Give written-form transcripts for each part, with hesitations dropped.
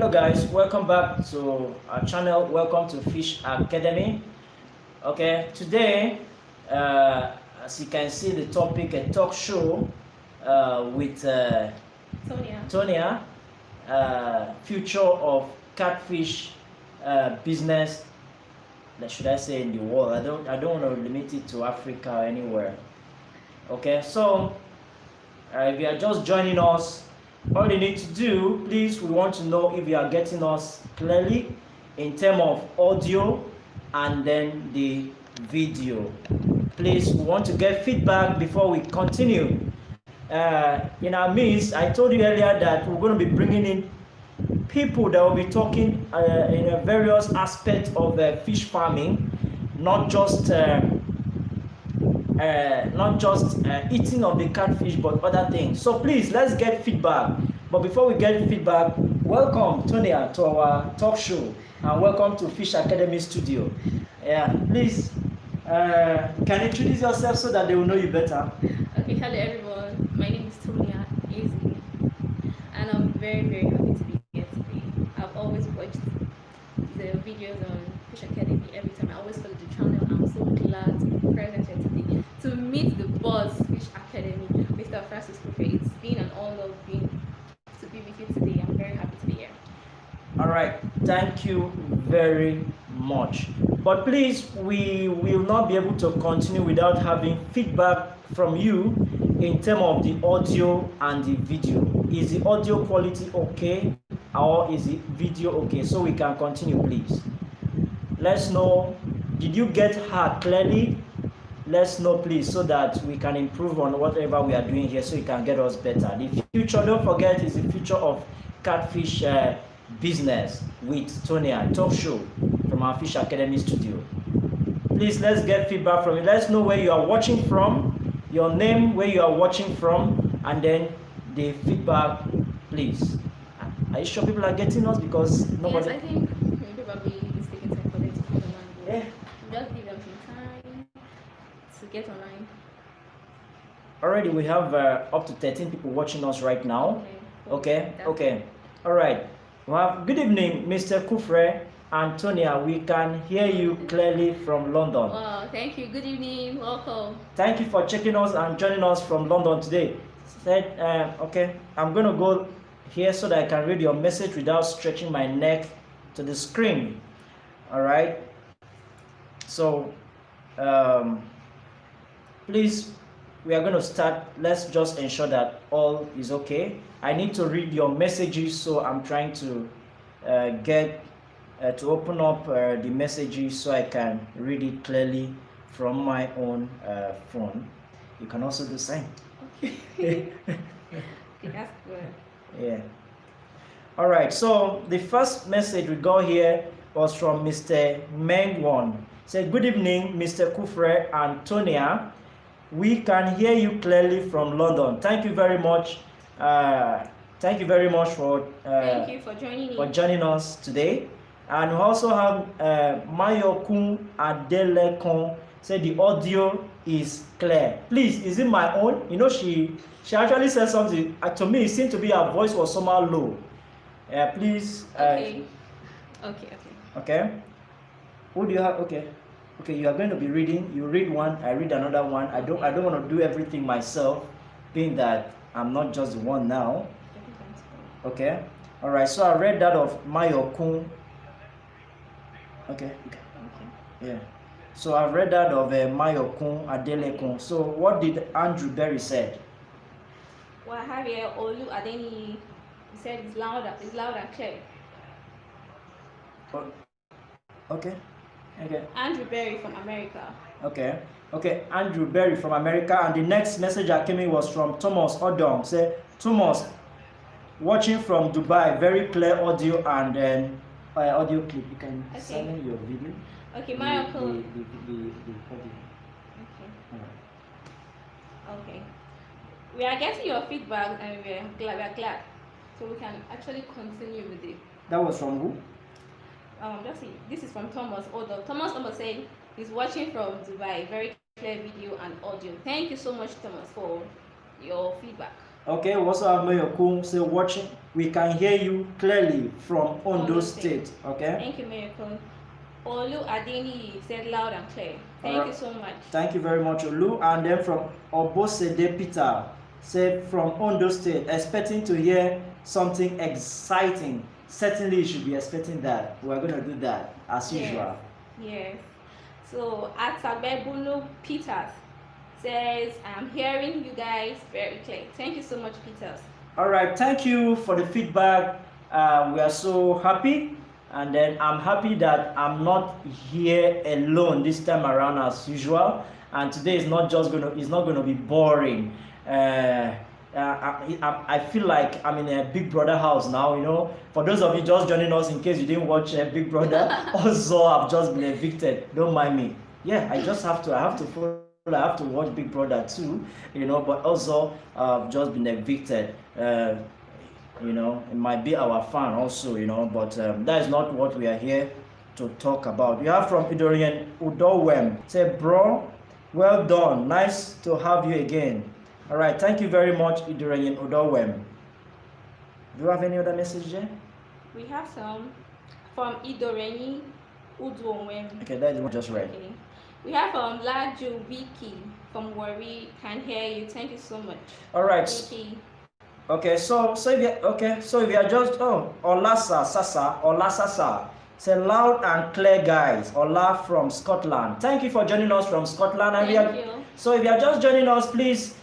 Hello guys, welcome back to our channel. Welcome to Fish Academy. Okay, today, as you can see, the topic a talk show with Tonia, future of catfish business. Should I say in the world? I don't want to limit it to Africa or anywhere. Okay, so if you are just joining us, all you need to do, please, we want to know if you are getting us clearly in terms of audio and then the video. Please, we want to get feedback before we continue. In our midst, I told you earlier that we're going to be bringing in people that will be talking in a various aspects of fish farming, not just eating of the catfish, but other things. So please, let's get feedback. But before we get feedback, welcome Tonia to our talk show, and welcome to Fish Academy Studio. Yeah, please, can you introduce yourself so that they will know you better? Okay, hello everyone. My name is Tonia, easy, and I'm very happy to be here today. I've always watched the videos on Fish Academy every time. I always follow the channel. I'm so glad to be present here today to meet the boss, Fish Academy, Mr. Francis Buffet. It's been an honor to be with you today. I'm very happy to be here. All right, thank you very much. But please, we will not be able to continue without having feedback from you in terms of the audio and the video. Is the audio quality okay, or is the video okay? So we can continue, please. Let's know, did you get her clearly? Let's know, please, so that we can improve on whatever we are doing here, so you can get us better. The future, don't forget, is the future of catfish business with Tonia talk show from our Fish Academy studio. Please, let's get feedback from you. Let's know where you are watching from, your name, where you are watching from, and then the feedback, please. Are you sure people are getting us? Because nobody... Yes, I think probably it's taking time for them to come online. Yeah. Just give them some time to get online. Already we have up to 13 people watching us right now. Okay. All right. We have, good evening, Mr. Kufre and Tonia. We can hear you clearly from London. Wow, thank you. Good evening. Welcome. Thank you for checking us and joining us from London today. Okay, I'm going to go here so that I can read your message without stretching my neck to the screen. All right. So, please, we are going to start. Let's just ensure that all is okay. I need to read your messages, so I'm trying to get to open up the messages so I can read it clearly from my own phone. You can also do the same. Okay. That's good. Yeah. All right. So the first message we got here was from Mr. Mengwon. Said, good evening, Mr. Kufre and Tonia. We can hear you clearly from London. Thank you very much. Thank you very much for thank you for joining us today. And we also have Mayokun Adelekon said the audio is clear. Please, is it my own? You know, she actually said something. To me, it seemed to be her voice was somehow low. Please. Okay. Okay. Who do you have? Okay, you are going to be reading. You read one, I read another one. I don't want to do everything myself, being that I'm not just the one now. Okay. All right. So I read that of Mayokun. Okay. Yeah. So I read that of Mayokun Adelekun. So what did Andrew Berry said? Well, I have here Olu Adeni. He said it's loud and clear. Okay. Andrew Berry from America. Okay. Andrew Berry from America. And the next message that came in was from Thomas Odom. Say, Thomas, watching from Dubai, very clear audio and then audio clip. You can silence your video. Okay, my uncle. The recording. Okay. We are getting your feedback and we are glad. So we can actually continue with it. That was from who? This is from Thomas Odo. Thomas Odo said he's watching from Dubai. Very clear video and audio. Thank you so much, Thomas, for your feedback. Okay, we also have Mayokun say watching. We can hear you clearly from Ondo State. Okay. Thank you, Mayokun. Olu Adeni said loud and clear. Thank you so much. Thank you very much, Olu. And then from Obosede Peter said from Ondo State, expecting to hear something exciting. Certainly, you should be expecting that. We're going to do that as usual. Yes. So Atabebulu Peters says, I'm hearing you guys very clear. Thank you so much, Peters. All right, thank you for the feedback. We are so happy, and then I'm happy that I'm not here alone this time around as usual. And today is not just gonna be boring. I feel like I'm in a Big Brother house now. You know, for those of you just joining us, in case you didn't watch Big Brother, also I've just been evicted. Don't mind me. Yeah, I have to follow. I have to watch Big Brother too, you know, but also I've just been evicted. You know, it might be our fan also, you know, but that is not what we are here to talk about. We have from Idorian Udowem. Say, bro, well done. Nice to have you again. All right, thank you very much, Idorian Udowem. Do you have any other message there? We have some from Idoreni Udowem. Okay, that is what I just read. Okay. We have Laju Vicky from Worry. Can hear you. Thank you so much. All right. Vicky. Okay, so if you are just Olasasa, say loud and clear, guys. Ola from Scotland. Thank you for joining us from Scotland. And Thank you. So if you are just joining us, please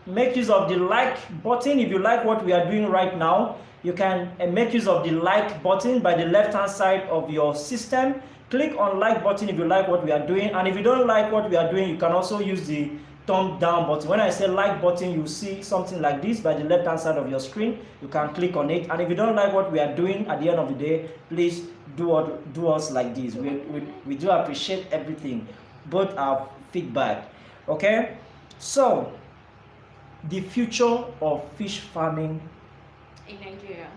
make use of the like button. If you like what we are doing right now, you can make use of the like button by the left hand side of your system. Click on like button if you like what we are doing, and if you don't like what we are doing, you can also use the thumb down button. When I say like button, you see something like this by the left hand side of your screen. You can click on it, and if you don't like what we are doing at the end of the day, please do us like this. We do appreciate everything, both our feedback. Okay, so the future of fish farming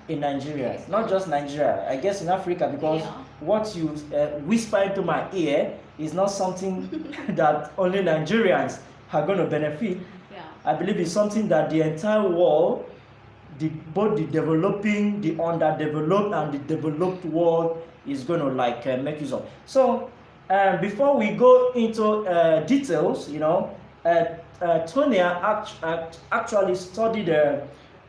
in Nigeria. Yes. Not just Nigeria, I guess in Africa, because what you whisper into my ear is not something that only Nigerians are going to benefit. Yeah. I believe it's something that the entire world, both the developing, the underdeveloped, and the developed world is going to make use of. So before we go into details, you know, Tonia actually studied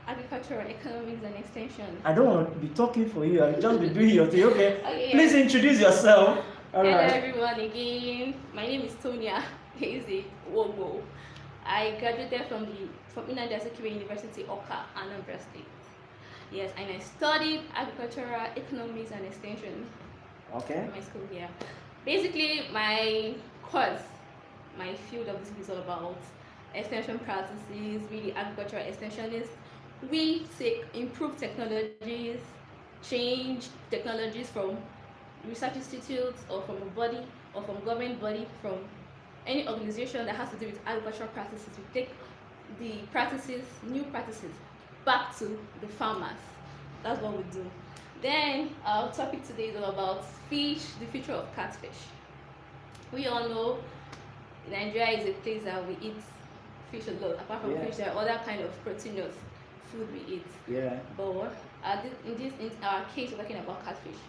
Agricultural Economics and Extension. I don't want to be talking for you. I'll just be doing your thing. Okay. Okay, Please introduce yourself. Hello everyone again. My name is Tonia Hazy Wogo. I graduated from Nnamdi Azikiwe University, Oka, Anambra State. Yes, and I studied Agricultural Economics and Extension. Okay. In my school here. Basically, my course, my field of this is all about extension practices, really agricultural extensionists. We improve technologies, change technologies from research institutes or from a body or from government body, from any organization that has to do with agricultural practices. We take the practices, new practices, back to the farmers. That's what we do. Then our topic today is all about fish, the future of catfish. We all know Nigeria is a place that we eat fish a lot. Apart from fish, there are other kind of proteinous food we eat. Yeah. But in our case, we're talking about catfish,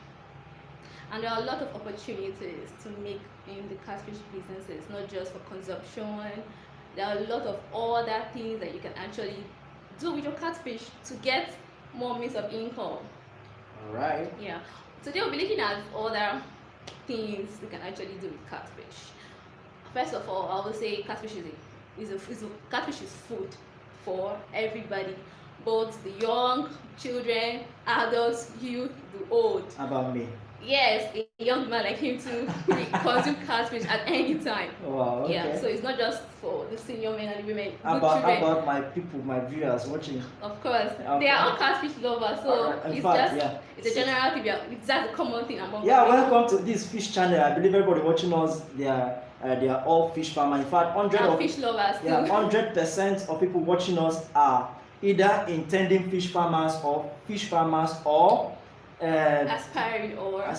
and there are a lot of opportunities to make in the catfish businesses, not just for consumption. There are a lot of other things that you can actually do with your catfish to get more means of income. All right. Yeah. Today we'll be looking at other things we can actually do with catfish. First of all, I will say catfish catfish is food for everybody, both the young, children, adults, youth, the old. How about me? Yes, a young man like him to consume catfish at any time. Wow, okay. Yeah, so it's not just for the senior men and the women. How about my people, my viewers watching? Of course, they are all catfish lovers, so it's a general thing. It's just a common thing among them. Welcome to this fish channel. I believe everybody watching us, they are all fish farmers. In fact, fish lovers too. 100% of people watching us are either intending fish farmers or aspiring or like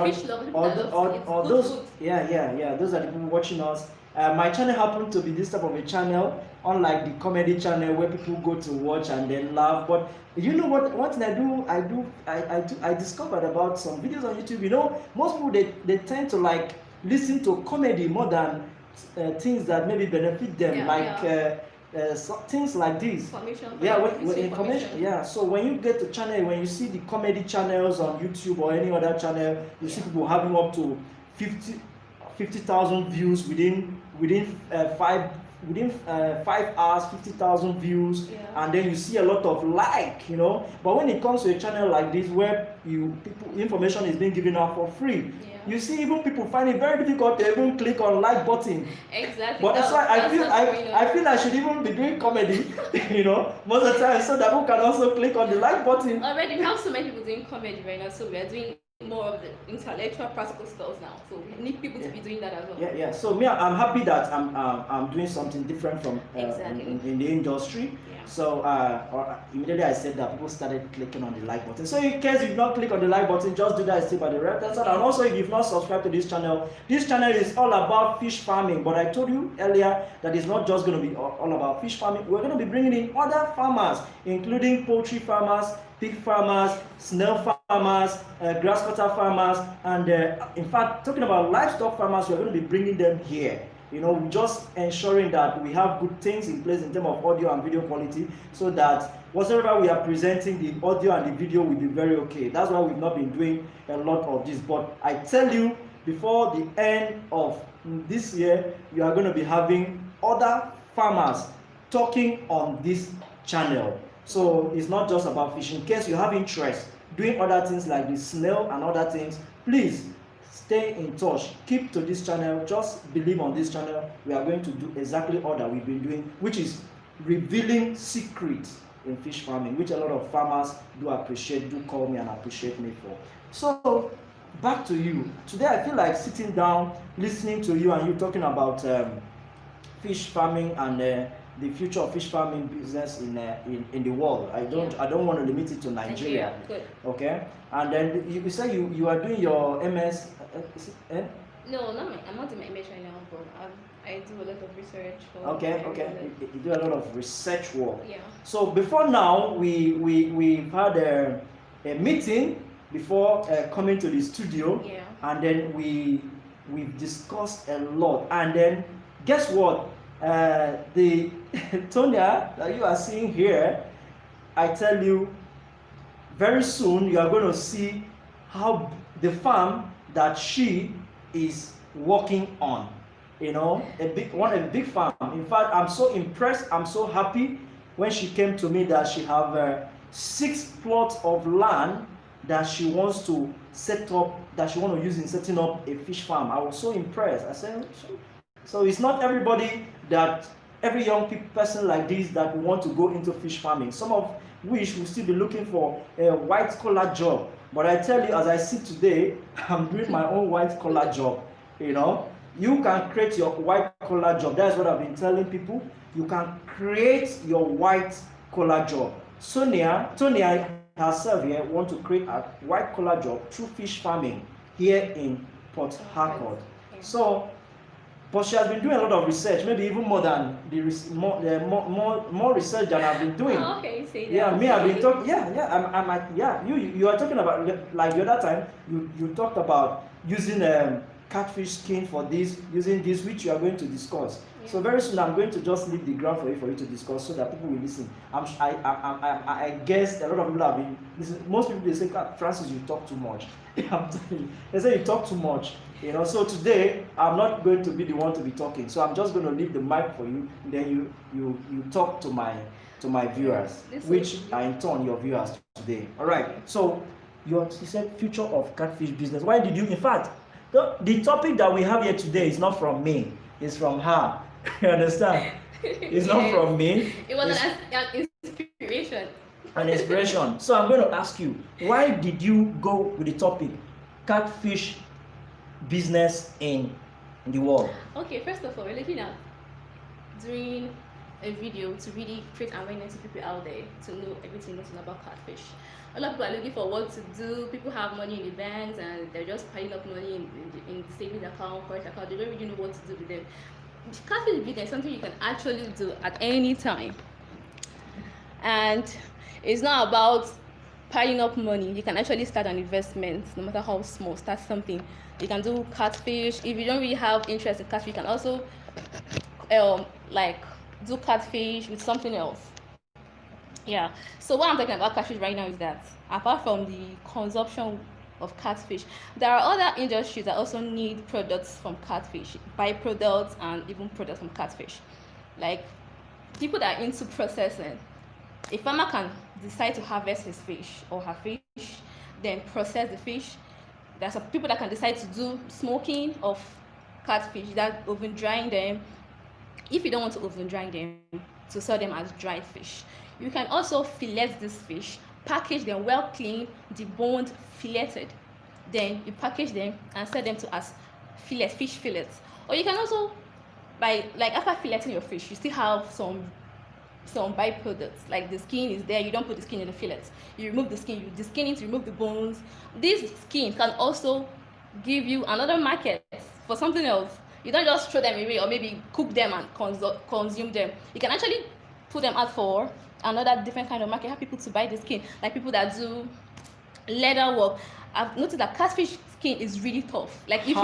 fish lovers, or those, yeah, those are the people watching us. My channel happened to be this type of a channel, unlike the comedy channel where people go to watch and then laugh. But you know what? One thing I discovered about some videos on YouTube. You know, most people they tend to like listen to comedy more than things that maybe benefit them, things like this. Information. Yeah, so when you get to channel, when you see the comedy channels on YouTube or any other channel, you see people having up to 50,000 views within 5 hours, 50,000 views, and then you see a lot of you know. But when it comes to a channel like this where information is being given out for free, you see even people find it very difficult to even click on like button. Exactly. But that's why I feel I should even be doing comedy, you know, most of the time, so that people can also click on the like button. Already, we have so many people doing comedy right now, so we are doing more of the intellectual, practical skills now. So we need people to be doing that as well. Yeah. So me, I'm happy that I'm doing something different from in the industry. So immediately I said that, people started clicking on the like button. So in case you've not clicked on the like button, just do that still by the right hand side. And also, if you've not subscribed to this channel is all about fish farming. But I told you earlier that it's not just going to be all about fish farming. We're going to be bringing in other farmers, including poultry farmers, pig farmers, snail farmers, grass cutter farmers, and in fact, talking about livestock farmers, we're going to be bringing them here. You know, just ensuring that we have good things in place in terms of audio and video quality, so that whatever we are presenting, the audio and the video will be very okay. That's why we've not been doing a lot of this. But I tell you, before the end of this year, you are going to be having other farmers talking on this channel. So it's not just about fishing. In case you have interest doing other things like the snail and other things, please stay in touch. Keep to this channel. Just believe on this channel. We are going to do exactly all that we've been doing, which is revealing secrets in fish farming, which a lot of farmers do appreciate, do call me and appreciate me for. So back to you. Today I feel like sitting down, listening to you, and you talking about fish farming and the future of fish farming business in the world. I don't want to limit it to Nigeria. Good. Okay. And then you say you are doing your MS. No, I'm not doing my MS right now, but I do a lot of research. Okay. You do a lot of research work. Yeah. So before now, we've had a meeting before coming to the studio. Yeah. And then we've discussed a lot. And then guess what? The Tonia that you are seeing here, I tell you, very soon you are going to see how the farm that she is working on, you know, a big farm. In fact, I'm so impressed, I'm so happy when she came to me that she have 6 plots of land that she wants to set up, that she want to use in setting up a fish farm. I was so impressed. I said, so it's not everybody that, every young person like this that want to go into fish farming. Some of which will still be looking for a white collar job. But I tell you, as I see today, I'm doing my own white collar job. You know, you can create your white collar job. That's what I've been telling people. You can create your white collar job. Tonia herself here want to create a white collar job through fish farming here in Port Harcourt. So, but she has been doing a lot of research, maybe even more than more research than I've been doing. Oh, okay, you say that. Yeah, me, I've been talking. You are talking about, like the other time, you talked about using catfish skin for this, using this, which you are going to discuss. Yeah. So very soon I'm going to just leave the ground for you to discuss, so that people will listen. I guess a lot of people have been listening. Most people, they say, Francis, you talk too much. I'm telling you, they say you talk too much. You know, so today I'm not going to be the one to be talking. So I'm just going to leave the mic for you, and then you talk to my viewers, which are in turn your viewers today. All right. So you said future of catfish business. Why did you? In fact, the topic that we have here today is not from me. It's from her. You understand? It's not from me. It was an inspiration. An inspiration. So I'm going to ask you, why did you go with the topic catfish business in the world? Okay, first of all, we're looking at doing a video to really create awareness to people out there to know everything about catfish. A lot of people are looking for what to do. People have money in the banks and they're just piling up money in the savings account, current account. They don't really know what to do with them. Catfish business is something you can actually do at any time, and it's not about piling up money. You can actually start an investment, no matter how small. Start something. You can do catfish. If you don't really have interest in catfish, you can also like do catfish with something else. Yeah. So what I'm talking about catfish right now is that apart from the consumption of catfish, there are other industries that also need products from catfish, byproducts and even products from catfish. Like people that are into processing. A farmer can decide to harvest his fish or her fish, then process the fish. There's some people that can decide to do smoking of catfish, that oven drying them. If you don't want to oven dry them, to sell them as dried fish. You can also fillet this fish, package them well clean, deboned, filleted. Then you package them and sell them to as fish fillets. Or you can also, after filleting your fish, you still have some byproducts, like the skin is there. You don't put the skin in the fillets. You remove the skin, you deskin it, remove the bones. This skin can also give you another market for something else. You don't just throw them away or maybe cook them and consume them. You can actually put them out for another different kind of market. Have people to buy the skin, like people that do leather work. I've noticed that catfish skin is really tough. Like if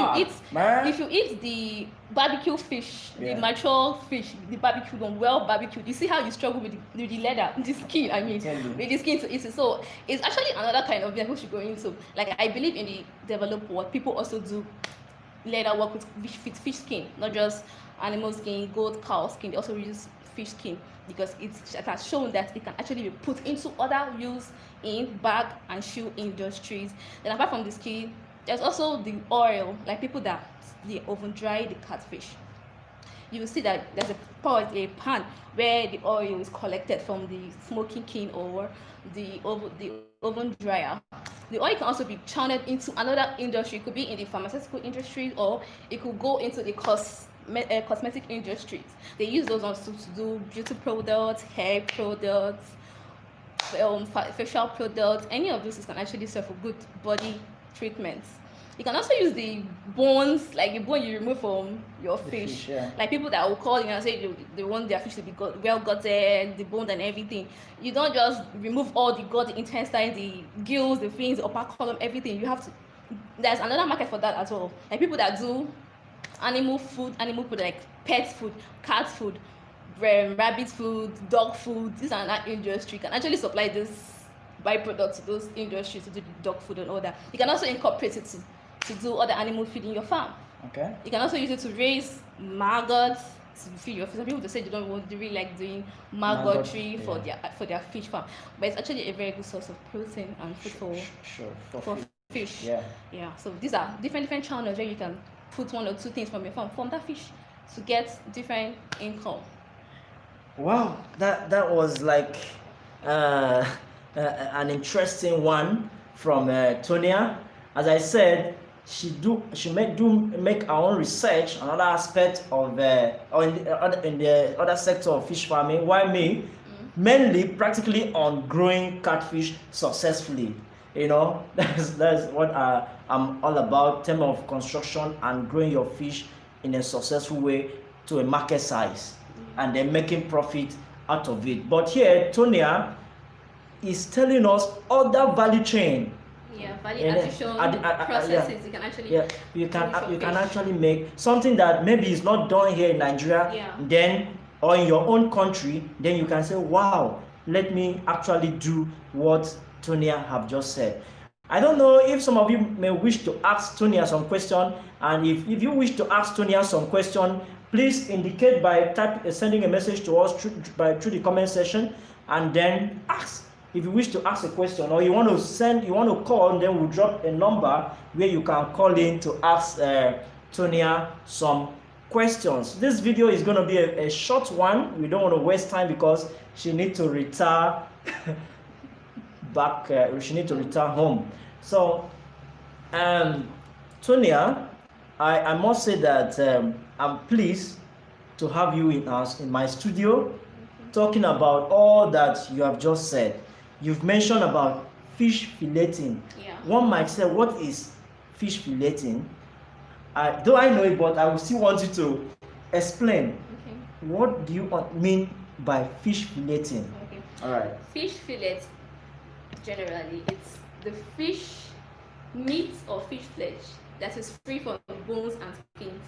you eat the barbecue fish, the mature fish, the barbecue one, well barbecued, you see how you struggle with the leather, the skin. I mean, with the skin to eat it. So it's actually another kind of business we should go into. Like I believe in the developed world, people also do leather work with fish skin, not just animal skin, goat, cow skin. They also use fish skin because it has shown that it can actually be put into other use in bag and shoe industries. Then apart from the skin, there's also the oil, like people that they oven dry the catfish. You will see that there's a pan where the oil is collected from the smoking kiln or the oven dryer. The oil can also be channeled into another industry. It could be in the pharmaceutical industry, or it could go into the cosmetic industries. They use those ones to do beauty products, hair products, facial products. Any of those can actually serve for good body treatments. You can also use the bones, like the bone you remove from your fish. Like people that will call you and say they want their fish to be well gutted, the bone and everything. You don't just remove all the gut, the intestine, the gills, the fins, the upper column, everything. You have to. There's another market for that as well. Like people that do animal food like pet food, cat food, rabbit food, dog food. This and that industry can actually supply this byproduct to those industries to do the dog food and all that. You can also incorporate it to do other animal feed in your farm. Okay. You can also use it to raise maggots to feed your fish. Some people say they really like doing maggotry for their fish farm, but it's actually a very good source of protein and food for fish. Yeah. So these are different channels where you can put one or two things from your farm from that fish to get different income. Wow, that was like an interesting one from Tonia. As I said, she make her own research on other aspect of in the other sector of fish farming. Why me? Mainly practically on growing catfish successfully. You know, that's what I'm all about, term of construction and growing your fish in a successful way to a market size and then making profit out of it. But here Tonia is telling us other value chain. Value addition processes. You can actually make something that maybe is not done here in Nigeria, then or in your own country. Then you can say, wow, let me actually do what Tonia have just said. I don't know if some of you may wish to ask Tonia some question, and if you wish to ask Tonia some question, please indicate by sending a message to us through the comment section, and then ask. If you wish to ask a question or you want to call, then we'll drop a number where you can call in to ask Tonia some questions. This video is going to be a short one. We don't want to waste time because she needs to retire back. She needs to retire home. So, Tonia, I must say that I'm pleased to have you in my studio, talking about all that you have just said. You've mentioned about fish filleting. Yeah. One might say, what is fish filleting? Though I know it, but I will still want you to explain. Okay. What do you mean by fish filleting? Okay. All right. Fish fillet, generally, it's the fish meat or fish flesh that is free from bones and skins.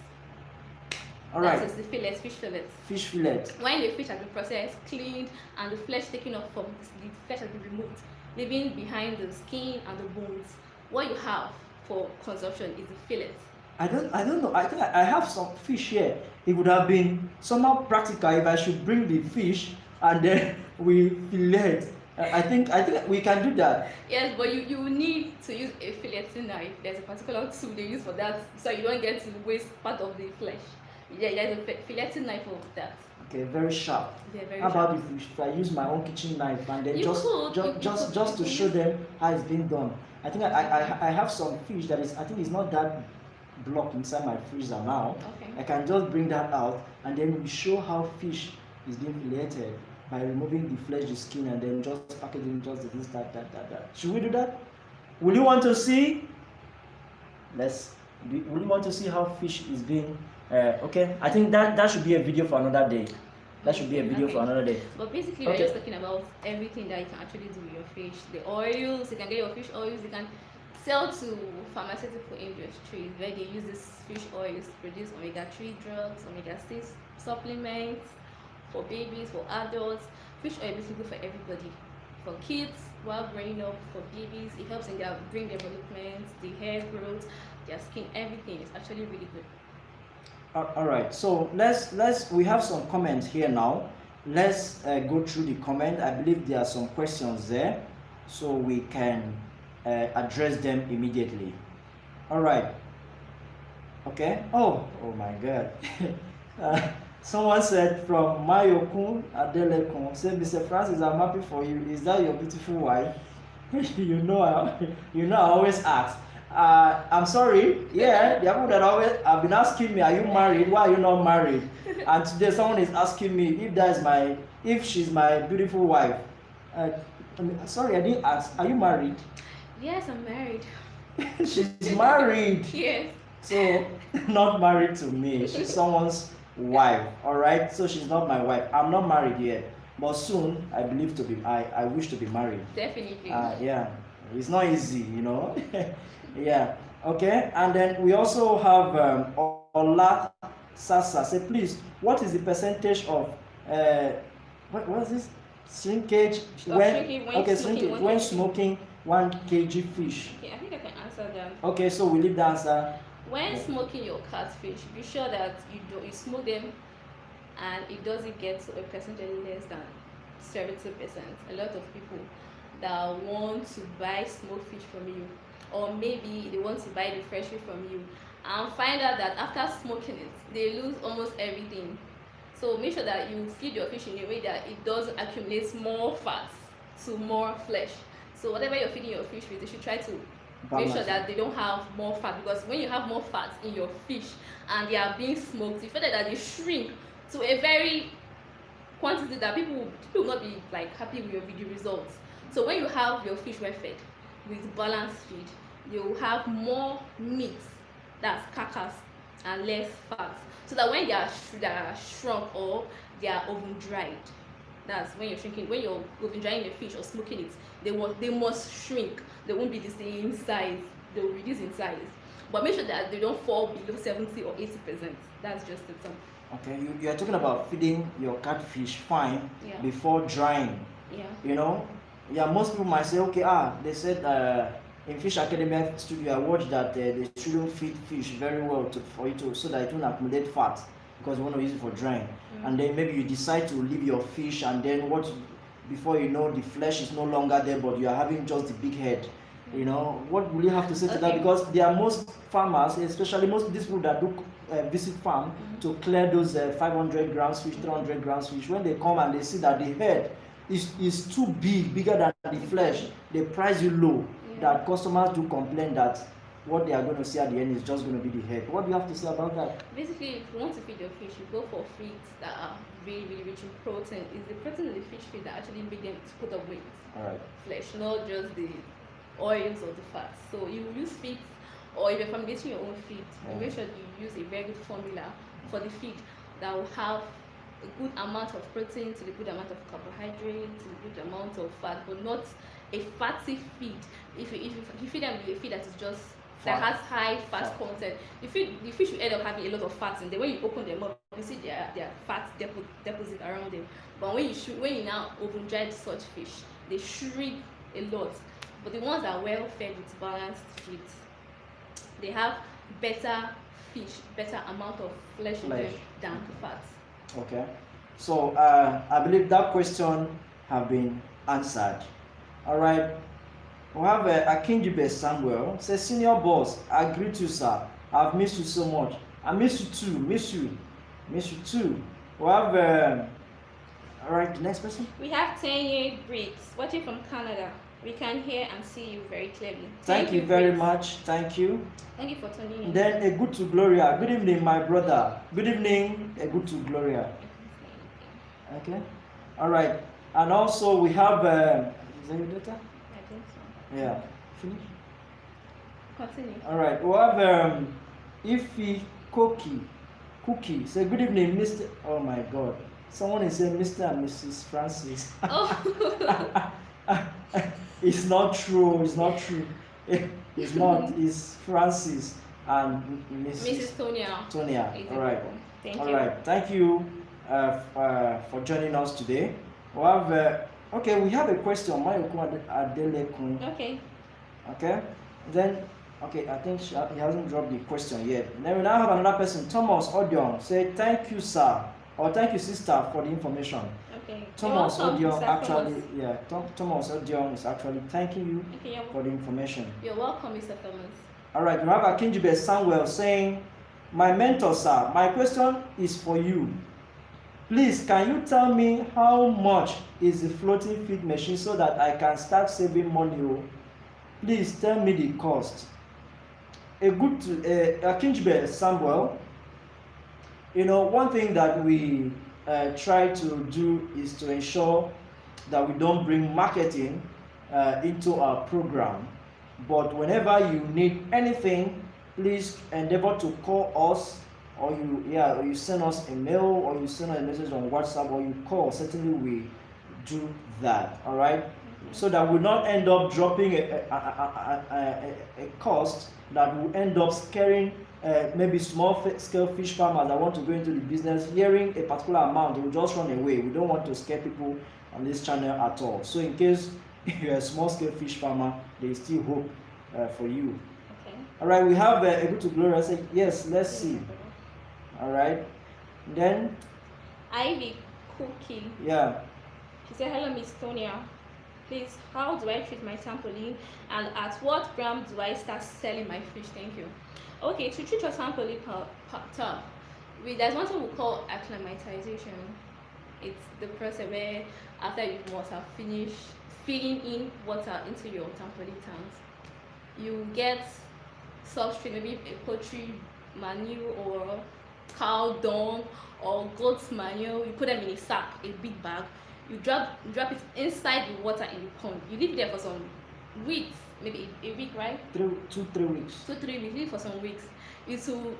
All right. That is the fillet, fish fillet. Fish fillet. When the fish has been processed, cleaned, and the flesh taken off from the flesh has been removed, leaving behind the skin and the bones, what you have for consumption is the fillet. I don't know. I think I have some fish here. It would have been somehow practical if I should bring the fish and then we fillet. I think we can do that. Yes, but you need to use a filleting knife. There's a particular tool they use for that, so you don't get to waste part of the flesh. Yeah, there's a filleting knife for that. Okay, very sharp. Yeah, very How sharp. about if I use my own kitchen knife and then You just to show them how it's being done? I think I have some fish that is, I think it's not that blocked inside my freezer now. Okay. I can just bring that out and then we show how fish is being filleted by removing the flesh, the skin, and then just packaging just this, that. Should we do that? Will you want to see? Will you want to see how fish is being? Okay, I think that should be a video for another day. That should be a video for another day. But basically, we're just talking about everything that you can actually do with your fish. The oils, you can get your fish oils, you can sell to pharmaceutical industries where they use this fish oils to produce omega-3 drugs, omega-6 supplements for babies, for adults. Fish oil is good for everybody. For kids while growing up, for babies, it helps in their brain development, the hair growth, their skin, everything. It's actually really good. All right, so we have some comments here now. Let's go through the comment. I believe there are some questions there, so we can address them immediately. All right. Okay. Oh my God. Someone said from Mayokun Adelekun, said, Mr. Francis, I'm happy for you. Is that your beautiful wife? you know I always ask. I'm sorry. Yeah, the people that always have been asking me, are you married? Why are you not married? And today someone is asking me if she's my beautiful wife. Sorry, I didn't ask. Are you married? Yes, I'm married. She's married. Yes. So not married to me. She's someone's wife. All right. So she's not my wife. I'm not married yet, but soon I believe to be. I wish to be married. Definitely. Yeah, it's not easy, you know. Yeah. Okay. And then we also have Ola Sasa. Say, please, what is the percentage of what is this? Shrinkage when smoking 1 kg fish. Okay, I think I can answer that. Okay, so we leave the answer. When smoking your catfish, be sure that you smoke them and it doesn't get to a percentage less than 70%. A lot of people that want to buy smoked fish from you, or maybe they want to buy the fresh fish from you and find out that after smoking it, they lose almost everything. So make sure that you feed your fish in a way that it doesn't accumulate more fat to more flesh. So whatever you're feeding your fish with, you should try to make sure that they don't have more fat, because when you have more fat in your fish and they are being smoked, you find that they shrink to a very quantity that people will not be like happy with your results. So when you have your fish well fed with balanced feed, you will have more meat, that's carcass, and less fat, so that when they are shrunk or they are oven dried, that's when you're shrinking. When you're oven drying the fish or smoking it, they must shrink. They won't be the same size. They will reduce in size. But make sure that they don't fall below 70 or 80%. That's just the term. Okay, you are talking about feeding your catfish fine before drying. Yeah. You know, most people might say, okay, they said in Fish Academy studio, I watched that they shouldn't feed fish very well so that it won't accumulate fat, because you want to use it for drying. And then maybe you decide to leave your fish, and then before you know, the flesh is no longer there, but you are having just the big head. You know, what will you have to say to that? Because there are most farmers, especially most of these people that do visit farm to clear those 500 grams fish, 300 grams fish, when they come and they see that the head is too big, bigger than the flesh, they price you low. That customers do complain that what they are going to see at the end is just going to be the head. What do you have to say about that? Basically, if you want to feed your fish, you go for feeds that are really, really rich in protein. It's the protein in the fish feed that actually make them to put on weight. All right. Flesh, not just the oils or the fats. So you use feeds, or if you're formulating your own feed, you make sure you use a very good formula for the feed that will have a good amount of protein to the good amount of carbohydrate to the good amount of fat, but not a fatty feed. If you feed them with a feed that is just that has high fat content, the fish will end up having a lot of fats in there. When you open them up, you see their fat deposit around them. But when you now oven dry such fish, they shrink a lot. But the ones that are well fed with balanced feed, they have better fish, better amount of flesh in them than fat. Okay, so I believe that question have been answered. All right, we have Akinjibe Samuel says, senior boss, I greet you, sir. I've missed you so much. I miss you too. Miss you too. We have all right, the next person. We have Tonia Briggs watching from Canada. We can hear and see you very clearly. Thank you very much. Thank you. Thank you for tuning in. Then a good to Gloria. Good evening, my brother. Good evening, a good to Gloria. Okay. All right. And also we have is that your daughter? I think so. Yeah. Finish. Continue. All right. We have Ify Cookie. Say good evening, Mr. Oh my God. Someone is saying Mr. and Mrs. Francis. Oh. It's not true. It's not. It's Francis and Mrs. Tonia. All right. Thank All you. right. Thank you for joining us today. We have okay. We have a question. Okay. Okay. Then okay. I think he hasn't dropped the question yet. Then we now have another person. Thomas Odion say thank you, sir, or thank you, sister, for the information. Okay. Thomas Odion Thomas. Thomas Odion is actually thanking you for the information. You're welcome, Mr. Thomas. All right, we have Akinjibe Samuel saying, my mentor, sir, my question is for you. Please, can you tell me how much is the floating feed machine so that I can start saving money? Please tell me the cost. Akinjibe Samuel, you know, one thing that we try to do is to ensure that we don't bring marketing into our program. But whenever you need anything, please endeavor to call us, or you send us a mail, or you send us a message on WhatsApp, or you call. Certainly we do that. All right, so that we not end up dropping a cost that will end up scaring maybe small scale fish farmers that want to go into the business. Hearing a particular amount, they will just run away. We don't want to scare people on this channel at all. So in case you're a small scale fish farmer, there is still hope for you. Okay. All right, we have a good to Gloria say yes. Let's see. All right, then Ivy Cookie. Yeah. She said, hello, Miss Tonia. Please, how do I treat my trampoline, and at what gram do I start selling my fish? Thank you. Okay, to treat your trampoline there's one thing we call acclimatization. It's the process where after you must have finished filling in water into your trampoline tanks, you get substrate, maybe a poultry manure or cow dung or goat's manure. You put them in a sack, a big bag. You drop it inside the water in the pond. You leave it there for some weeks, maybe a week, right? 3 weeks. 2-3 weeks. Leave it for some weeks. It will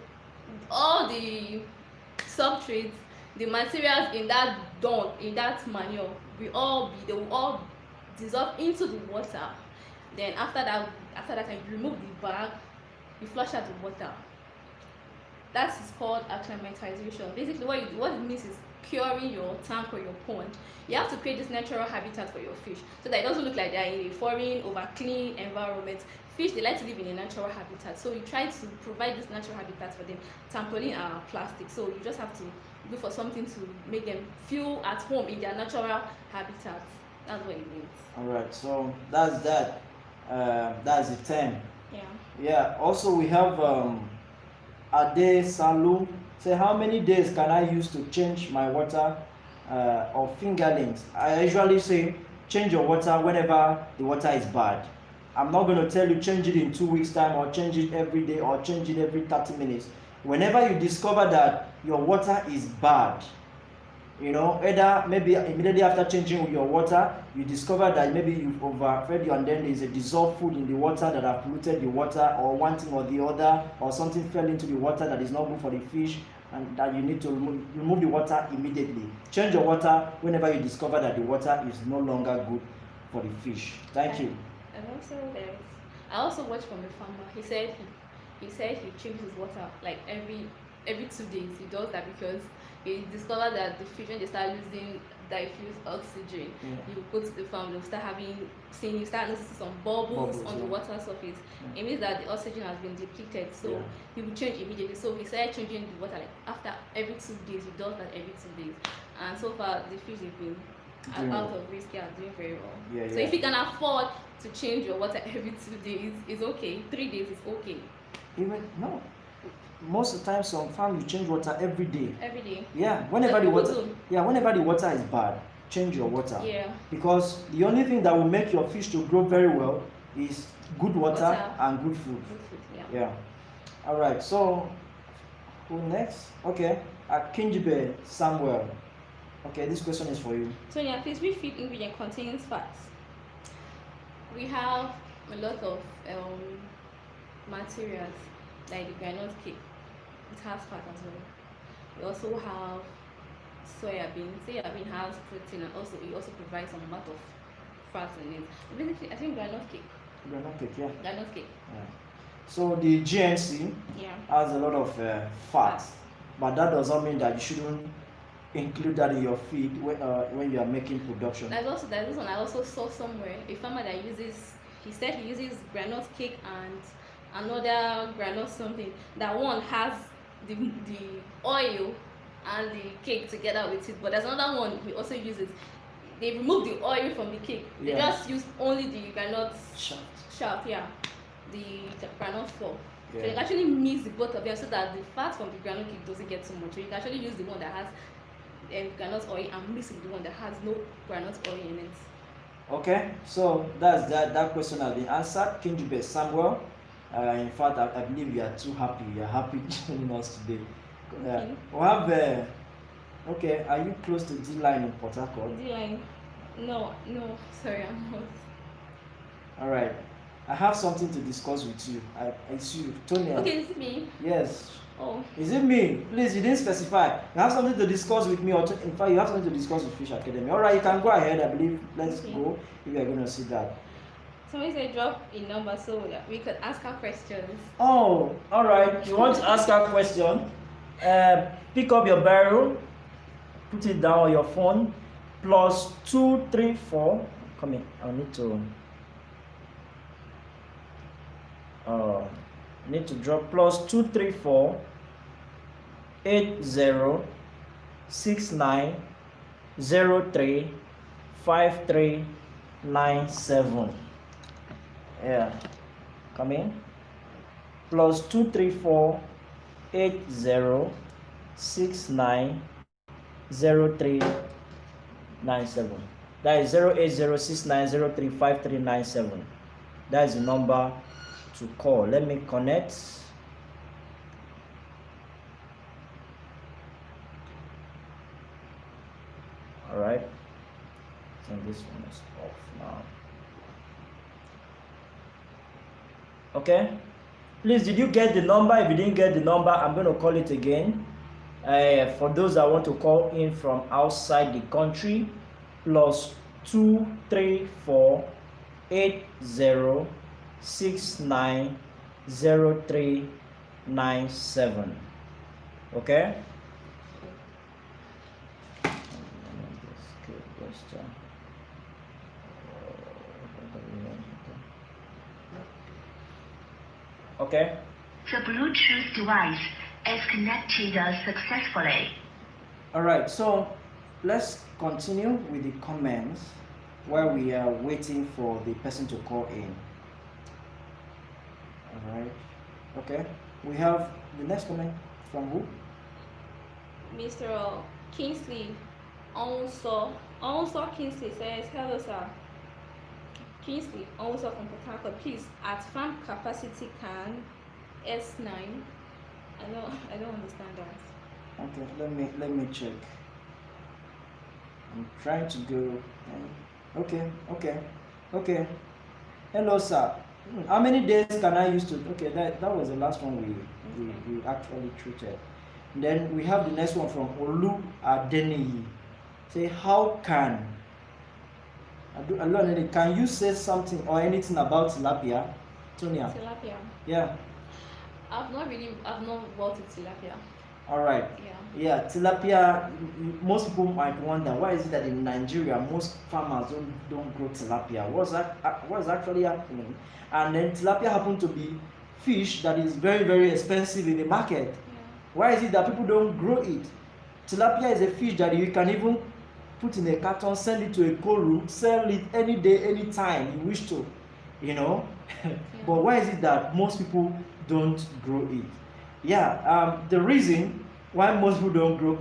all the substrates, the materials in that dung, in that manure, they will all dissolve into the water. Then after that, you remove the bag, you flush out the water. That is called acclimatization. Basically, what it means is curing your tank or your pond. You have to create this natural habitat for your fish so that it doesn't look like they're in a foreign, over clean environment. Fish, they like to live in a natural habitat, so you try to provide this natural habitat for them. Trampoline are plastic, so you just have to look for something to make them feel at home in their natural habitat. That's what it means. All right, so that's that. That's the term. Yeah. Yeah. Also, we have Ade Salum. Say, how many days can I use to change my water or fingerlings? I usually say change your water whenever the water is bad. I'm not going to tell you change it in 2 weeks time, or change it every day, or change it every 30 minutes. Whenever you discover that your water is bad, either maybe immediately after changing your water, you discover that maybe you've overfed you, and then there's a dissolved food in the water that have polluted the water, or one thing or the other, or something fell into the water that is not good for the fish, and that you need to remove the water immediately. Change your water whenever you discover that the water is no longer good for the fish. Thank you. And also I also watched from a farmer. He said he changes his water like every 2 days. He does that because he discovered that the fish, when they start losing diffuse oxygen, you go to the farm, they'll start noticing some bubbles on the water surface. It means that the oxygen has been depleted, so he will change immediately. So he started changing the water like after every 2 days. He does that every 2 days, and so far the fish have been out of risk and doing very well. So if you can afford to change your water every 2 days, it's okay. 3 days is okay. Even no. Most of the time, some farm you change water every day. Every day. Yeah, whenever the water is bad, change your water. Yeah. Because the only thing that will make your fish to grow very well is good water and good food. Good food. Yeah. All right. So, who next? Okay. Kinjibe Samuel. Okay, this question is for you. Tonia, please, which feed ingredient contains fats? We have a lot of materials, like the granite cake. It has fat as well. We also have soya bean. Soya bean has protein, and also it also provides some amount of fat in it. Basically, I think granite cake. Granite cake, yeah. Granite cake. Yeah. So the GNC has a lot of fat, but that does not mean that you shouldn't include that in your feed when you are making production. There's this one I also saw somewhere, a farmer that he said he uses granite cake and another granite something. That one has the oil and the cake together with it, but there's another one he also uses. They remove the oil from the cake. They just use only the granite shaft, the granite flour. So you can actually mix the both of them so that the fat from the granite cake doesn't get too much. So you can actually use the one that has granite oil and mix with the one that has no granite oil in it. Okay, so that's that question has been answered. Kinjibe Samuel. In fact, I believe you are too happy. You are happy joining us today. We have okay, are you close to D-Line in Port Harcourt? D-Line? No, sorry, I'm not. All right, I have something to discuss with you. It's you, Tonia. Okay, is it me? Yes. Oh. Is it me? Please, you didn't specify. You have something to discuss with me, or in fact, you have something to discuss with Fish Academy. All right, you can go ahead. I believe. Let's go if you are going to see that. Somebody said drop a number so that we could ask her questions. Oh, all right. You want to ask her a question? Pick up your barrel, put it down on your phone, +234. Come here. I need to drop +234 8069 03 5397. Yeah, come in. +234 8069 0397. That is 08069035397. That is the number to call. Let me connect. All right. I think this one is off now. Okay. Please, did you get the number? If you didn't get the number, I'm going to call it again. For those that want to call in from outside the country, +234 8069 0397. Okay. Okay. The Bluetooth device is connected successfully. All right, so let's continue with the comments while we are waiting for the person to call in. All right. Okay. We have the next comment from who? Mr. Kingsley. Also Kingsley says, hello sir. Kingsley, also from Port Harcourt, please, at farm capacity can S9. I don't understand that. Okay, let me check. I'm trying to go. Okay. Hello, sir. How many days can I use to? Okay, that was the last one we actually treated. Then we have the next one from Olu Adeniyi. Say, how can can you say something or anything about tilapia, Tonia? Tilapia. Yeah. I've not worked with tilapia. All right. Yeah, tilapia. Most people might wonder why is it that in Nigeria most farmers don't grow tilapia. What is actually happening? And then tilapia happen to be fish that is very, very expensive in the market. Yeah. Why is it that people don't grow it? Tilapia is a fish that you can even put in a carton, send it to a cold room, sell it any day, any time you wish to, Yeah. But why is it that most people don't grow it? Yeah, the reason why most people don't grow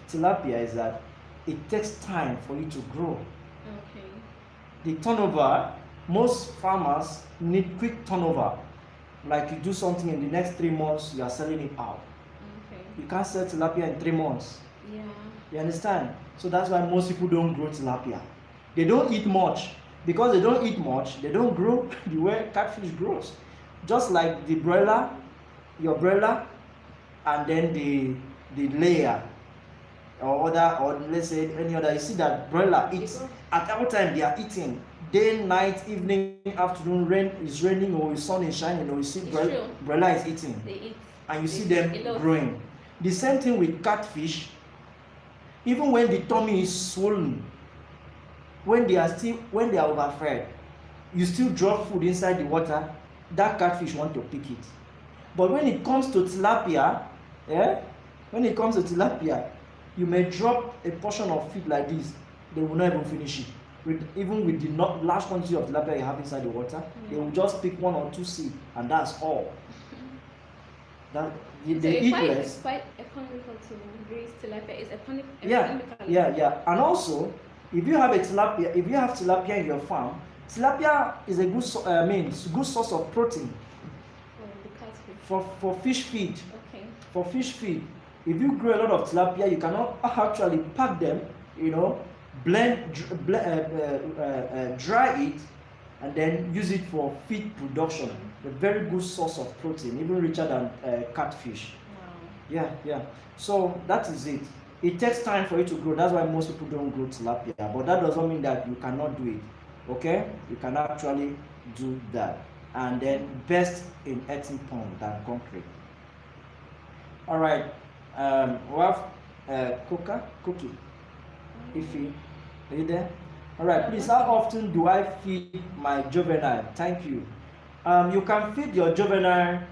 tilapia is that it takes time for it to grow. Okay. The turnover, most farmers need quick turnover. Like you do something in the next 3 months, you are selling it out. Okay. You can't sell tilapia in 3 months. Yeah. You understand? So that's why most people don't grow tilapia. They don't eat much. Because they don't eat much, they don't grow the way catfish grows. Just like the broiler, your broiler, and then the layer, or let's say any other. You see that broiler eats at every time they are eating. Day, night, evening, afternoon, rain is raining or the sun is shining, or you see broiler is eating. They eat. And you see them growing. The same thing with catfish. Even when the tummy is swollen, when they are overfed, you still drop food inside the water, that catfish want to pick it. But when it comes to tilapia, you may drop a portion of feed like this, they will not even finish it. Even with the large quantity of tilapia you have inside the water, they will just pick 1 or 2 seeds, and that's all. It's quite economical to raise tilapia. It's economical. Yeah. And also, if you have tilapia in your farm, tilapia is a good source of protein for fish feed. Okay. For fish feed, if you grow a lot of tilapia, you cannot actually pack them, dry it, and then use it for feed production. A very good source of protein, even richer than catfish. Wow. Yeah. So that is it. It takes time for it to grow. That's why most people don't grow tilapia. But that doesn't mean that you cannot do it. Okay? You can actually do that. And then best in earthen pond than concrete. All right. We have Cookie. Ify, are you there? All right. Please, how often do I feed my juvenile? Thank you. You can feed your juvenile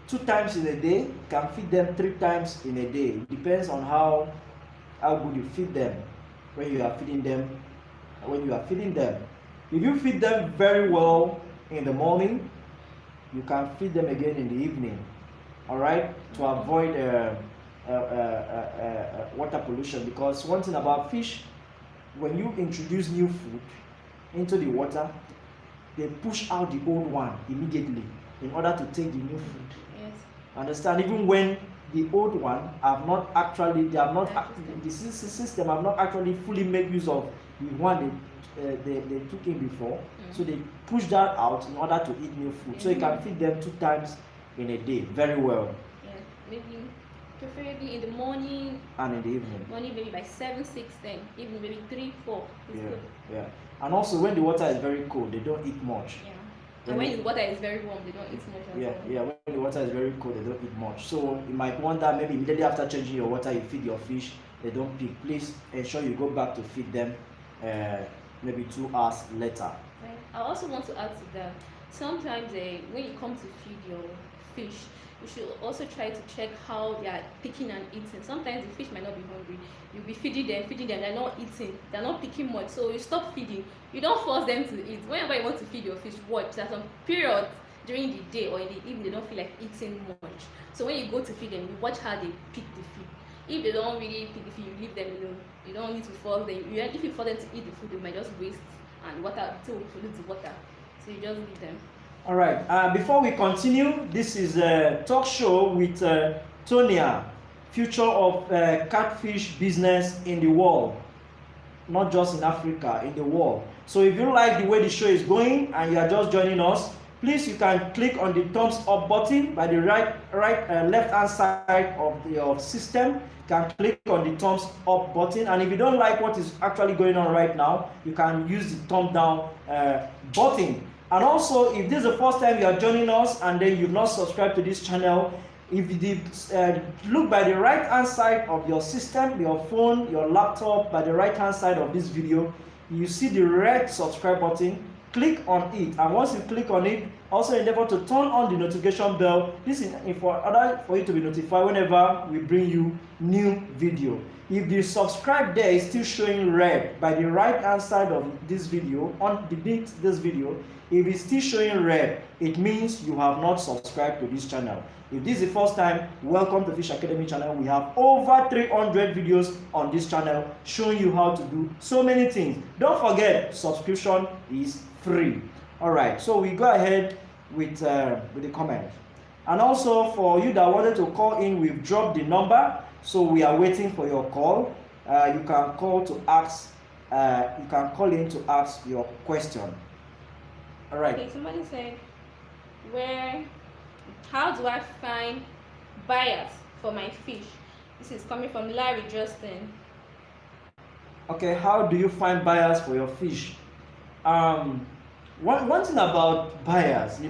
2 times in a day. You can feed them 3 times in a day. It depends on how good you feed them when you are feeding them. If you feed them very well in the morning, you can feed them again in the evening. All right, to avoid water pollution. Because one thing about fish, when you introduce new food into the water, they push out the old one immediately in order to take the new food. Yes. Understand? Even when the old one the system have not actually fully made use of the one they took in before. So they push that out in order to eat new food. So you can feed them 2 times in a day very well. Yeah, maybe preferably in the morning and in the evening. Morning maybe by 7, 6, 10, even maybe 3, 4 is good. Yeah. And also when the water is very cold, they don't eat much. Yeah. And when the water is very warm, they don't eat much as well. Yeah, when the water is very cold, they don't eat much. So you might wonder, maybe immediately after changing your water, you feed your fish, they don't pick. Please ensure you go back to feed them maybe 2 hours later. Right. I also want to add to that, sometimes when you come to feed your fish, you should also try to check how they are picking and eating. Sometimes the fish might not be hungry. You'll be feeding them, they're not eating, they're not picking much. So you stop feeding. You don't force them to eat. Whenever you want to feed your fish, watch. There's some period during the day or in the evening they don't feel like eating much. So when you go to feed them, you watch how they pick the feed. If they don't really pick the feed, you leave them alone. You don't need to force them. If you force them to eat the food, they might just waste and water to pollute the water. So you just leave them. All right. Before we continue, this is a talk show with Tonia, future of catfish business in the world, not just in Africa, in the world. So if you like the way the show is going and you are just joining us, please you can click on the thumbs up button by the left hand side of your system. You can click on the thumbs up button, and if you don't like what is actually going on right now, you can use the thumb down button. And also, if this is the first time you are joining us and then you've not subscribed to this channel, if you did, look by the right hand side of your system, your phone, your laptop, by the right hand side of this video, you see the red subscribe button. Click on it, and once you click on it, also endeavor to turn on the notification bell. This is for you to be notified whenever we bring you new video. If the subscribe there is still showing red by the right hand side of this video, underneath this video, if it's still showing red, it means you have not subscribed to this channel. If this is the first time, welcome to Fish Academy channel. We have over 300 videos on this channel showing you how to do so many things. Don't forget, subscription is free. All right, so we go ahead with the comment. And also for you that wanted to call in, we've dropped the number, so we are waiting for your call. You can call to ask. You can call in to ask your question. All right. Okay, somebody said, how do I find buyers for my fish? This is coming from Larry Justin. Okay, how do you find buyers for your fish? One thing about buyers, do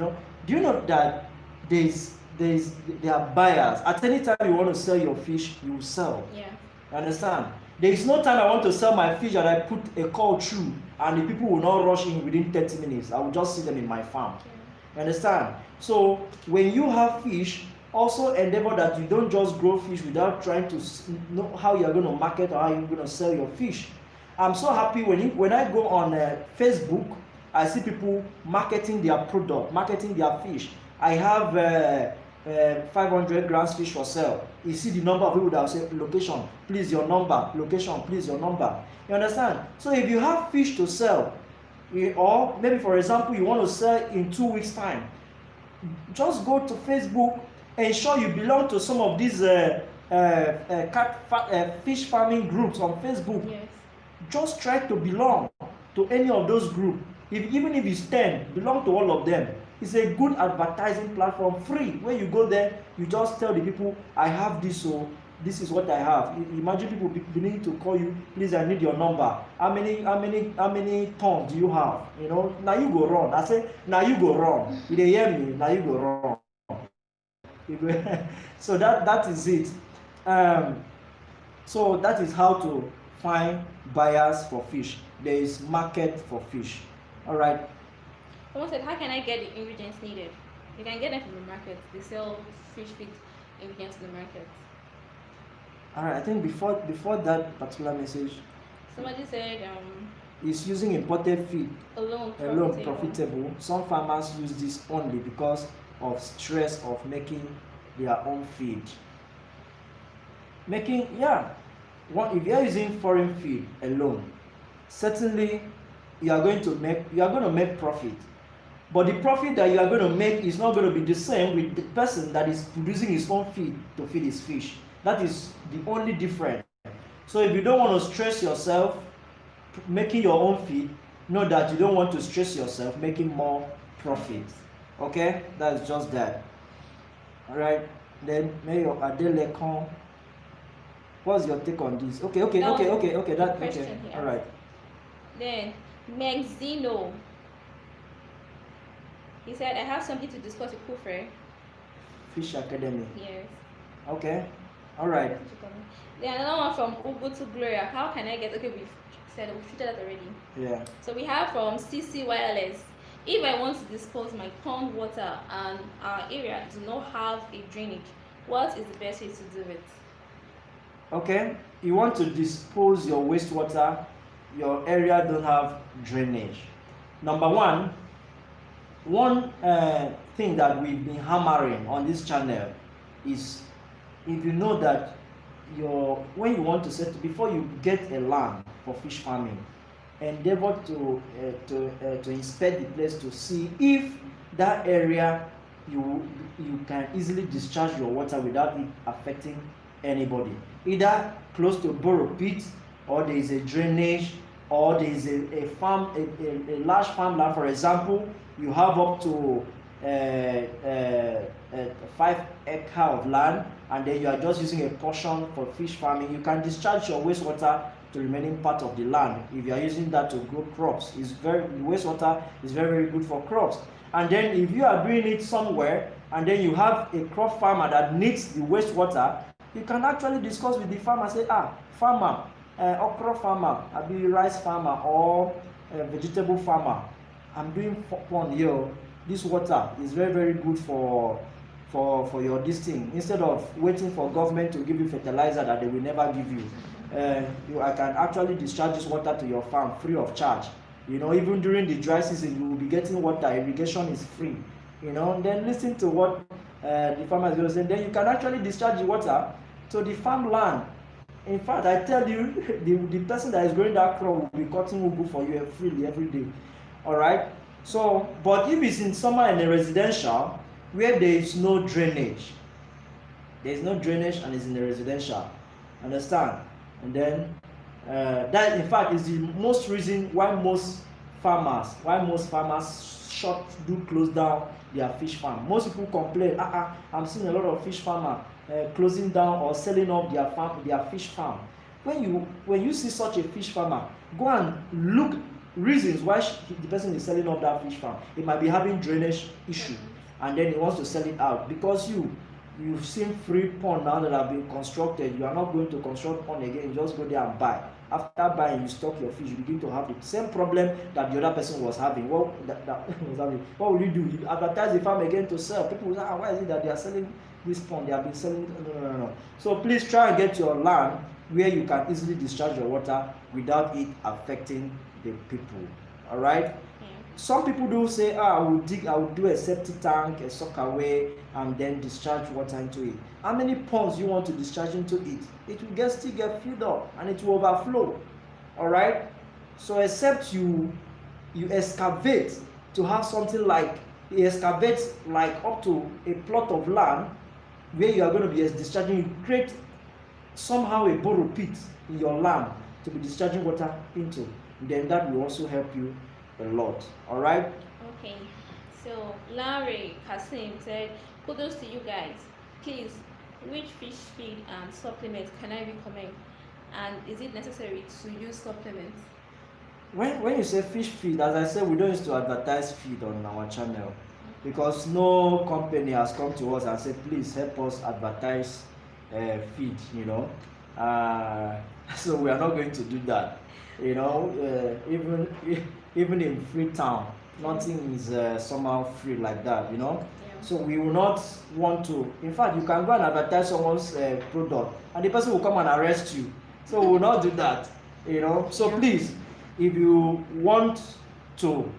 you know that there are buyers. At any time you want to sell your fish, you will sell. Yeah. You understand? There is no time I want to sell my fish and I put a call through and the people will not rush in within 30 minutes. I will just see them in my farm. Yeah. You understand? So when you have fish, also endeavor that you don't just grow fish without trying to know how you're going to market or how you're going to sell your fish. I'm so happy when I go on Facebook, I see people marketing their product, marketing their fish. I have 500 grams fish for sale. You see the number of people that will say, location, please your number, location, please your number. You understand? So if you have fish to sell, or maybe for example you want to sell in 2 weeks time, just go to Facebook, ensure you belong to some of these fish farming groups on Facebook. Yes. Just try to belong to any of those groups. Even if it's 10, belong to all of them. It's a good advertising platform, free. When you go there, you just tell the people, I have this, so this is what I have. Imagine people beginning to call you, please, I need your number. How many tons do you have? Now you go run. I say, now you go run. You dey hear me? Now you go run. So that is it. So that is how to find buyers for fish. There is market for fish. All right. Someone said, how can I get the ingredients needed? You can get them from the market. They sell fish feed ingredients in the market. All right. I think before that particular message, somebody said is using imported feed alone profitable. Some farmers use this only because of stress of making their own feed. If you are using foreign feed alone, certainly you are going to make profit. But the profit that you are going to make is not going to be the same with the person that is producing his own feed to feed his fish. That is the only difference. So if you don't want to stress yourself making your own feed, know that you don't want to stress yourself making more profit. Okay, that's just that. All right. Then Mayor Adelekon, what's your take on this? Okay. All right. Then Megzino, he said, I have something to discuss with Kufer. Fish Academy. Yes. Okay. All right. Then another one from Ubu to Gloria. How can I get? Okay, we've treated that already. Yeah. So we have from CC Wireless. If I want to dispose my pond water and our area do not have a drainage, what is the best way to do it? Okay. You want to dispose your wastewater, your area don't have drainage. Number one thing that we've been hammering on this channel is, if you know that when you want to set, before you get a land for fish farming, endeavor to inspect the place to see if that area you can easily discharge your water without it affecting anybody, either close to a borrow pit, or there is a drainage, or there is a farm, a large farmland. For example, you have up to 5 acres of land, and then you are just using a portion for fish farming. You can discharge your wastewater to the remaining part of the land if you are using that to grow crops. Wastewater is very, very good for crops. And then if you are doing it somewhere and then you have a crop farmer that needs the wastewater, you can actually discuss with the farmer, say, farmer, okra farmer, maybe rice farmer, or vegetable farmer, I'm doing pond here. This water is very, very good for your this thing. Instead of waiting for government to give you fertilizer that they will never give you, I can actually discharge this water to your farm free of charge. Even during the dry season, you will be getting water. Irrigation is free. Then listen to what the farmer is going to say. Then you can actually discharge the water to the farmland. In fact, I tell you, the person that is growing that crop will be cutting ugu for you freely every day. All right. So, but if it's in summer in a residential where there is no drainage, and it's in a residential, understand? And then that, in fact, is the most reason why most farmers do close down their fish farm. Most people complain, I'm seeing a lot of fish farmer closing down or selling off their fish farm. When you see such a fish farmer, go and look reasons why the person is selling off that fish farm. It might be having drainage issue, and then he wants to sell it out because you've seen free pond now that have been constructed. You are not going to construct pond again. You just go there and buy. After buying, you stock your fish. You begin to have the same problem that the other person was having. What will you do? You advertise the farm again to sell. People will say, why is it that they are selling this pond? They have been selling it. No. So please try and get your land where you can easily discharge your water without it affecting the people. All right. Some people do say, I will do a septic tank, a soakaway, and then discharge water into it. How many ponds you want to discharge into it? It will still get filled up and it will overflow. All right. So except you excavate to have something like up to a plot of land where you are going to be discharging. You create somehow a borrow pit in your land to be discharging water into. Then that will also help you a lot. All right. Okay. So Larry Kasim said, kudos to you guys. Please, which fish feed and supplements can I recommend? And is it necessary to use supplements? When you say fish feed, as I said, we don't used to advertise feed on our channel because no company has come to us and said, please help us advertise feed. So we are not going to do that. Even in Freetown, nothing is somehow free like that. Yeah. So we will not want to. In fact, you can go and advertise someone's product, and the person will come and arrest you. So we will not do that. So please, if you want to,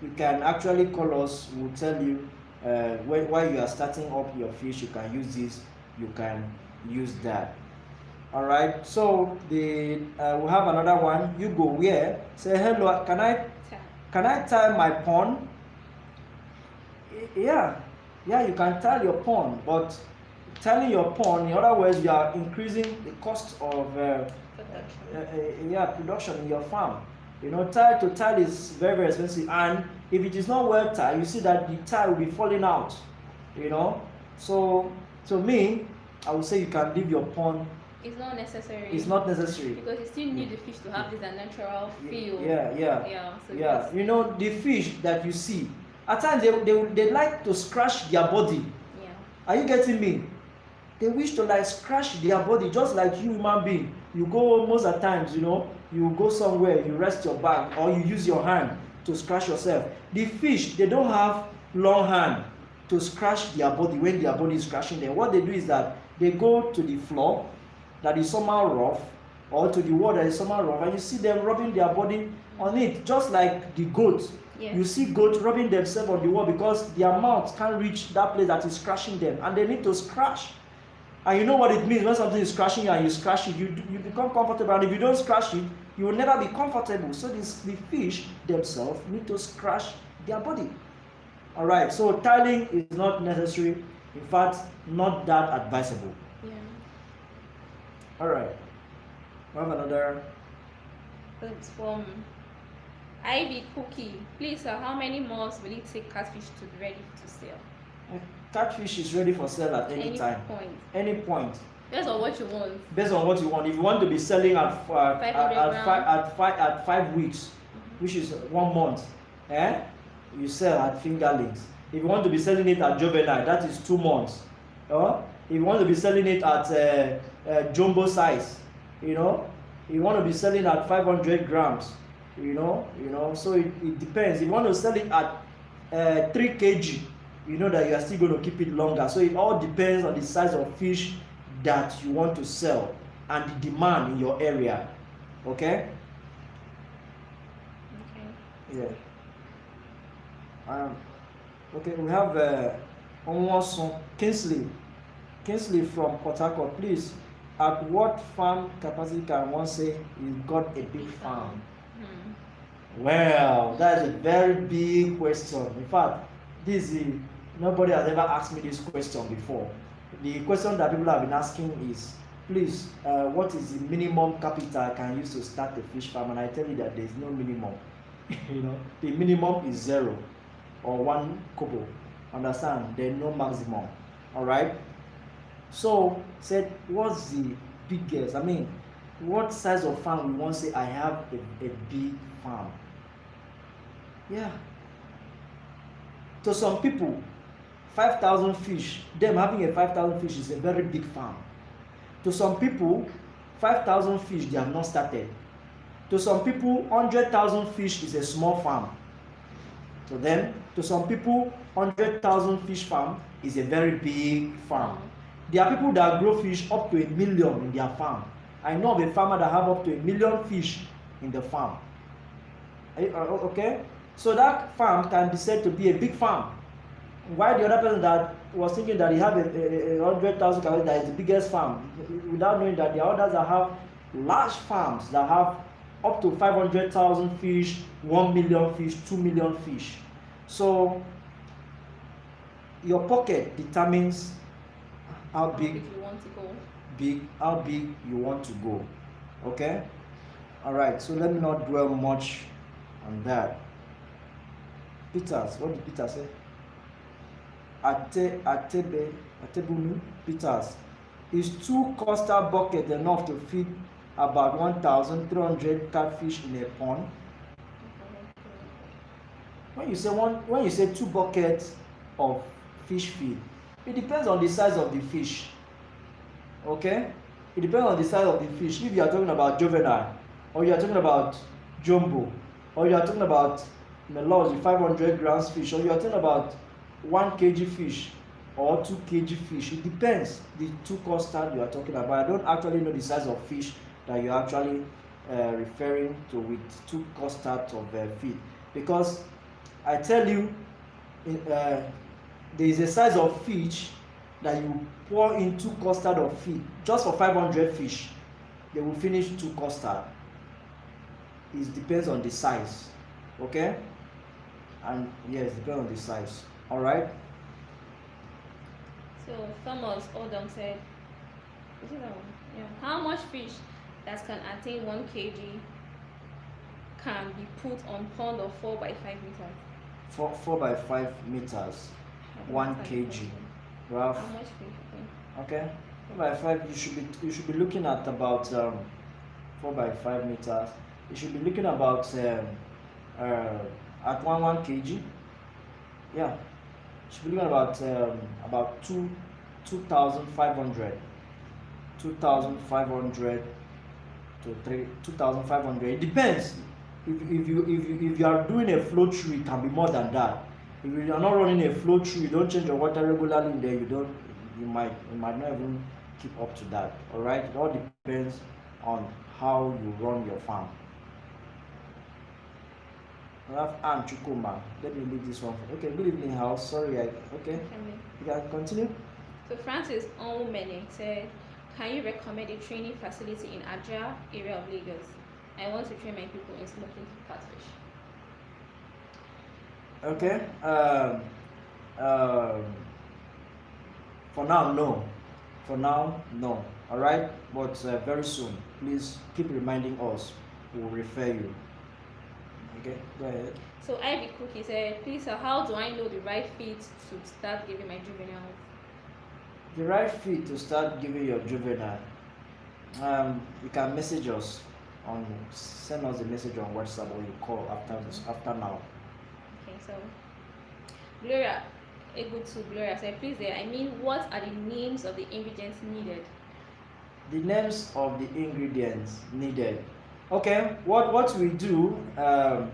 you can actually call us. We'll tell you while you are starting up your fish, you can use this. You can use that. All right. So we have another one. You go where? Say hello. Can I tie my pond? Yeah. You can tie your pond, but tying your pond, in other words, you are increasing the cost of production in your farm. Tile is very, very expensive, and if it is not well tied, you see that the tile will be falling out. So to me, I would say you can leave your pond. It's not necessary. It's not necessary because you still need the fish to have this natural feel. So the fish that you see, at times they like to scratch their body. Yeah. Are you getting me? They wish to scratch their body just like you, human being. You go most of the times, you go somewhere, you rest your back, or you use your hand to scratch yourself. The fish, they don't have long hand to scratch their body when their body is scratching them. What they do is that they go to the floor that is somehow rough, or to the wall that is somehow rough, and you see them rubbing their body on it, just like the goat. Yes. You see goats rubbing themselves on the wall because their mouth can't reach that place that is scratching them, and they need to scratch. And you know what it means when something is scratching you and you scratch it, you become comfortable. And if you don't scratch it, you will never be comfortable. So the fish themselves need to scratch their body. All right, so tiling is not necessary. In fact, not that advisable. Yeah. All right, we have another. It's from Ivy Cookie. Please, sir, how many months will it take catfish to be ready to sell? Catfish is ready for sale at any time. Point. Any point. Based on what you want. Based on what you want. If you want to be selling at 5 weeks, which is 1 month, you sell at fingerlings. If you want to be selling it at juvenile, that is 2 months. If you want to be selling it at jumbo size, if you want to be selling at 500 grams, so it depends. If you want to sell it at 3 kg, you know that you are still going to keep it longer. So it all depends on the size of fish that you want to sell and the demand in your area. Okay? Yeah. Okay, we have Kingsley from Port Harcourt. Please, at what farm capacity can one say you got a big farm? Well, that is a very big question. In fact, nobody has ever asked me this question before. The question that people have been asking is, please, what is the minimum capital I can use to start a fish farm? And I tell you that there is no minimum. The minimum is 0 or 1 kobo. Understand? There is no maximum. All right. So said, what's the biggest? I mean, what size of farm we want to say I have a big farm? Yeah. To some people, 5,000 fish, them having a 5,000 fish is a very big farm. To some people, 5,000 fish they have not started. To some people, 100,000 fish is a small farm. To some people, 100,000 fish farm is a very big farm. There are people that grow fish up to 1 million in their farm. I know of a farmer that have up to 1 million fish in the farm. Okay? So that farm can be said to be a big farm. Why the other person that was thinking that he had a 100,000 cows that is the biggest farm, without knowing that there are others that have large farms that have up to 500,000 fish, 1 million fish, 2 million fish. So your pocket determines how big you want to go. How big you want to go. Okay? Alright, so let me not dwell much on that. Peters, what did Peter say? Atebunu Peters. Is 2 coastal buckets enough to feed about 1,300 catfish in a pond? When you say 2 buckets of fish feed, it depends on the size of the fish. Okay? It depends on the size of the fish. If you are talking about juvenile, or you are talking about jumbo, or you are talking about melons, 500 grams fish, or you are talking about 1 kg fish or 2 kg fish, it depends the 2 coastal you are talking about. I don't actually know the size of fish that you're actually referring to with 2 coastal of feed, because I tell you there is a size of fish that you pour in 2 custard of feed just for 500 fish, they will finish 2 custard. It depends on the size. Okay? And yes, depends on the size. All right? So Thomas Odom said, how much fish that can attain 1 kg can be put on pond of 4 by 5 meters? 4 by 5 meters, 1 kg. How much fish? Okay. 4 by 5, you should be looking at about 4 by 5 meters. You should be looking about at 1 kg. Yeah. You should be looking about 2,500 to 2,500. It depends. If you are doing a flow through, it can be more than that. If you are not running a flow through, you don't change your water regularly in there, you might not even keep up to that. All right, it all depends on how you run your farm. I have Ann Chukuma. Let me leave this one. Okay, good evening, house. Sorry, okay. You can continue. So Francis Onwumene said, can you recommend a training facility in Ajah area of Lagos? I want to train my people in smoking catfish. Okay. Um, for now, no. For now, no. All right. But very soon, please keep reminding us. We will refer you. Okay. Go ahead. So Ivy Cookie said, please sir, how do I know the right fit to start giving my juveniles? The right fit to start giving your juvenile. You can message us send us a message on WhatsApp or you call after now. Okay, so Gloria, Gloria said, please there, what are the names of the ingredients needed? The names of the ingredients needed. Okay, what we do, a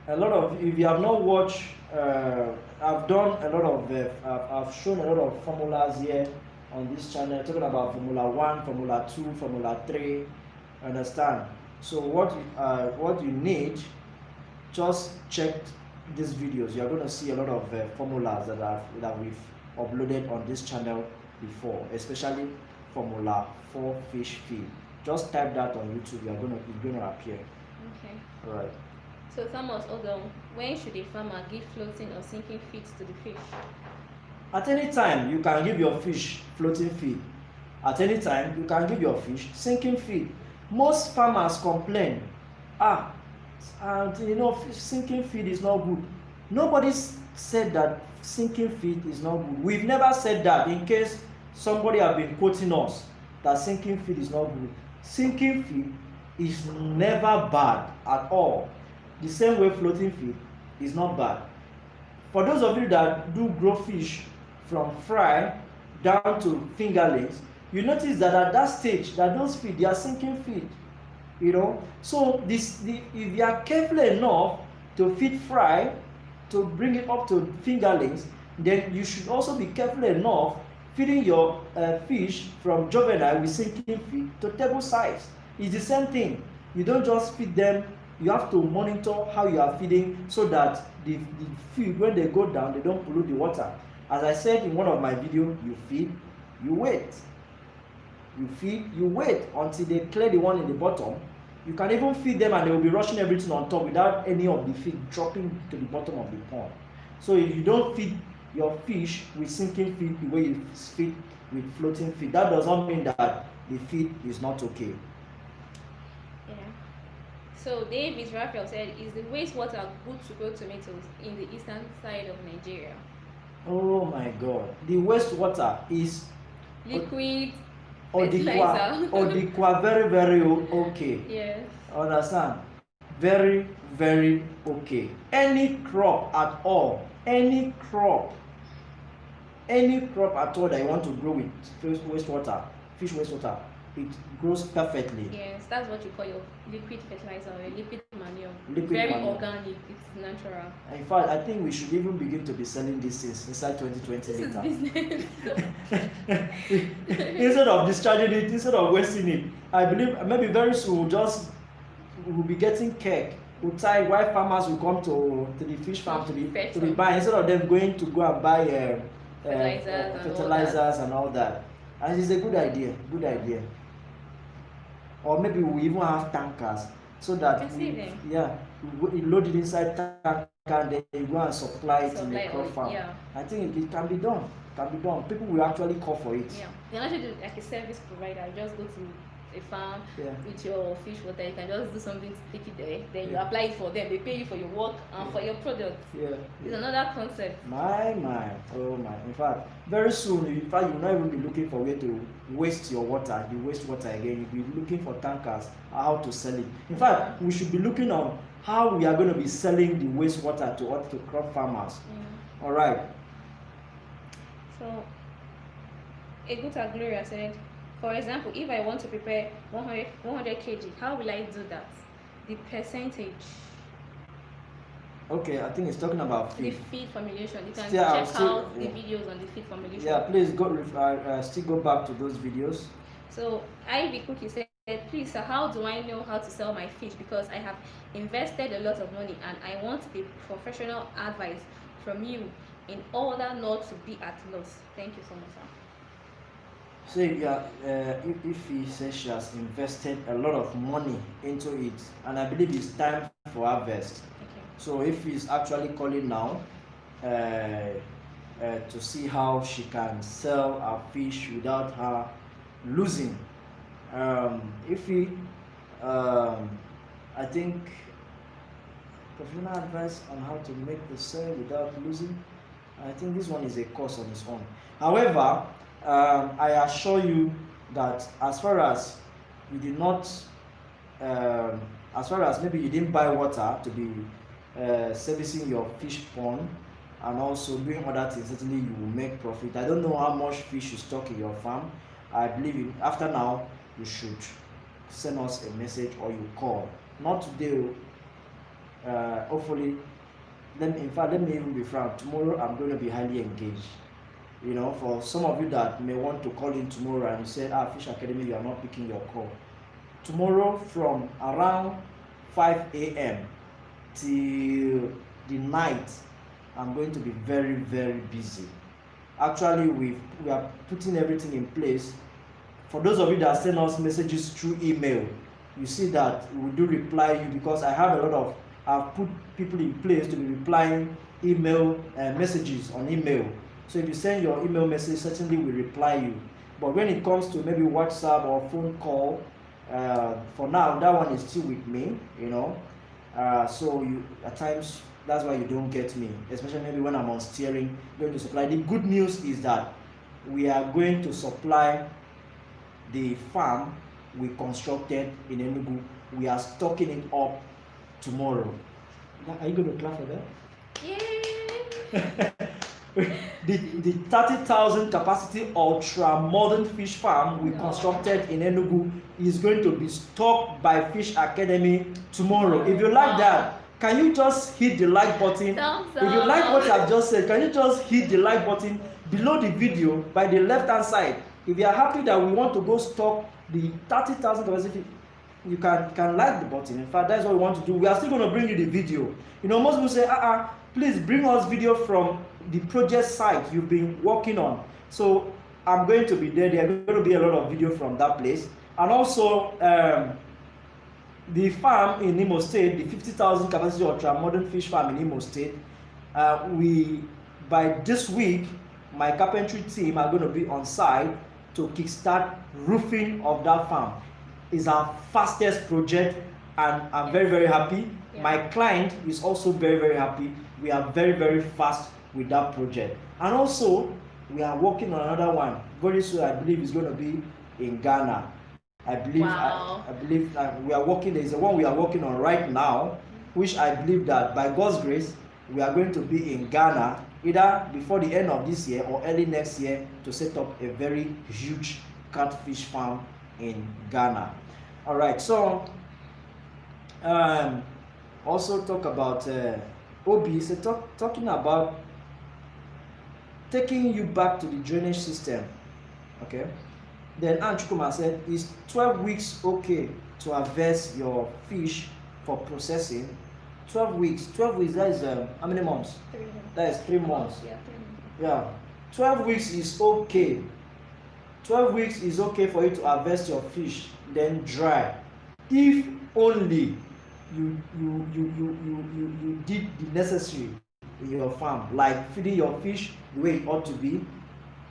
lot of, if you have not watched, I've done a lot of, I've shown a lot of formulas here on this channel, talking about Formula 1, Formula 2, Formula 3, understand? So what you need, just check these videos. You are going to see a lot of formulas that we've uploaded on this channel before, especially Formula 4 fish feed. Just type that on YouTube. It's going to appear. Okay. All right. So Thomas Odom, when should a farmer give floating or sinking feed to the fish? At any time, you can give your fish floating feed. At any time, you can give your fish sinking feed. Most farmers complain, sinking feed is not good. Nobody said that sinking feed is not good. We've never said that, in case somebody have been quoting us that sinking feed is not good. Sinking feed is never bad at all. The same way floating feed is not bad. For those of you that do grow fish from fry down to fingerlings, you notice that at that stage, that those feed, they are sinking feed. So if you are careful enough to feed fry, to bring it up to fingerlings, then you should also be careful enough feeding your fish from juvenile with sinking feed to table size. It's the same thing. You don't just feed them. You have to monitor how you are feeding, so that the feed, when they go down, they don't pollute the water. As I said in one of my videos, you feed, you wait. You feed, you wait until they clear the one in the bottom. You can even feed them and they will be rushing everything on top without any of the feed dropping to the bottom of the pond. So if you don't feed your fish with sinking feed the way you feed with floating feed, that does not mean that the feed is not okay. Yeah. So David Raphael said, is the wastewater good to grow tomatoes in the eastern side of Nigeria? Oh my God. The wastewater is liquid Odikwa, very, very okay. Yes. Understand? Very, very okay. Any crop at all at all that you want to grow with fish wastewater, it grows perfectly. Yes, that's what you call your liquid fertilizer or liquid manure. Very organic, it's natural. In fact, I think we should even begin to be selling these things inside 2020 this later. Is business. Instead of discharging it, instead of wasting it, I believe maybe very soon we'll be getting cake. We'll tie why farmers will come to the fish farm to be buying, instead of them going to go and buy fertilizers and all that. And it's a good idea. Or maybe we even have tankers, so that we load it inside tanker and then you go and supply it in the crop farm. Yeah. I think it can be done. People will actually call for it. Yeah. You can actually do like a service provider. You just go to a farm with your fish water. You can just do something to take it there. Then you apply it for them. They pay you for your work and for your product. It's another concept. My. Oh my. In fact, very soon, you'll not even be looking for a way to waste your water. You waste water again. You'll be looking for tankers, how to sell it. In fact, we should be looking on how we are going to be selling the wastewater to crop farmers. All right. So, Eguta Gloria said, for example, if I want to prepare 100 kg, how will I do that? The percentage. Okay, I think it's talking about feed. The feed formulation. You can check out the videos on the feed formulation. Yeah, please still go back to those videos. So Ivy Cookie said, please sir, how do I know how to sell my fish? Because I have invested a lot of money and I want a professional advice from you in order not to be at loss. Thank you so much, sir. So yeah, if he says she has invested a lot of money into it, and I believe it's time for harvest. Okay. So if he's actually calling now, to see how she can sell her fish without her losing. If he, I think, professional advice on how to make the sale without losing. I think this one is a course on its own. However, I assure you that as far as you did not, as far as maybe you didn't buy water to be servicing your fish pond and also doing other things, certainly you will make profit. I don't know how much fish you stock in your farm. I believe after now you should send us a message or you call. Not today. Hopefully, let me even be frank. Tomorrow I'm going to be highly engaged. You know, for some of you that may want to call in tomorrow and you say, Fish Academy, you are not picking your call. Tomorrow from around 5 a.m. till the night, I'm going to be very, very busy. Actually, we are putting everything in place. For those of you that send us messages through email, you see that we do reply you, because I have a lot of, I've put people in place to be replying email messages on email. So if you send your email message, certainly we reply you. But when it comes to maybe WhatsApp or phone call, for now that one is still with me, you know. So you at times, that's why you don't get me, especially maybe when I'm on steering going to supply. The good news is that we are going to supply the farm we constructed in Enugu. We are stocking it up tomorrow. Are you going to clap for that? Yay! the 30,000 capacity ultra modern fish farm we constructed in Enugu is going to be stocked by Fish Academy tomorrow. If you like that, can you just hit the like button? If you like what I've just said, can you just hit the like button below the video by the left hand side? If you are happy that we want to go stock the 30,000 capacity, you can like the button. In fact, that's what we want to do. We are still going to bring you the video. You know, most people say, please bring us video from the project site you've been working on. So I'm going to be there. There are going to be a lot of video from that place. And also, the farm in Imo State, the 50,000 capacity ultra modern fish farm in Imo State, by this week, my carpentry team are going to be on site to kickstart roofing of that farm. It's our fastest project, and I'm very, very happy. Yeah. My client is also very, very happy. We are very, very fast with that project. And also, we are working on another one. Very soon, I believe it's going to be in Ghana. I believe, wow. I believe we are working, there is a one we are working on right now, which I believe that by God's grace, we are going to be in Ghana either before the end of this year or early next year to set up a very huge catfish farm in Ghana. All right, so also talk about Obi, so talking about taking you back to the drainage system. Okay, then Anchukuma said, is 12 weeks okay to harvest your fish for processing? 12 weeks, that is how many months? 3 months. That is 3 months. Yeah, 3 months. Yeah, 12 weeks is okay. 12 weeks is okay for you to harvest your fish, then dry. If only you did the necessary in your farm, like feeding your fish the way it ought to be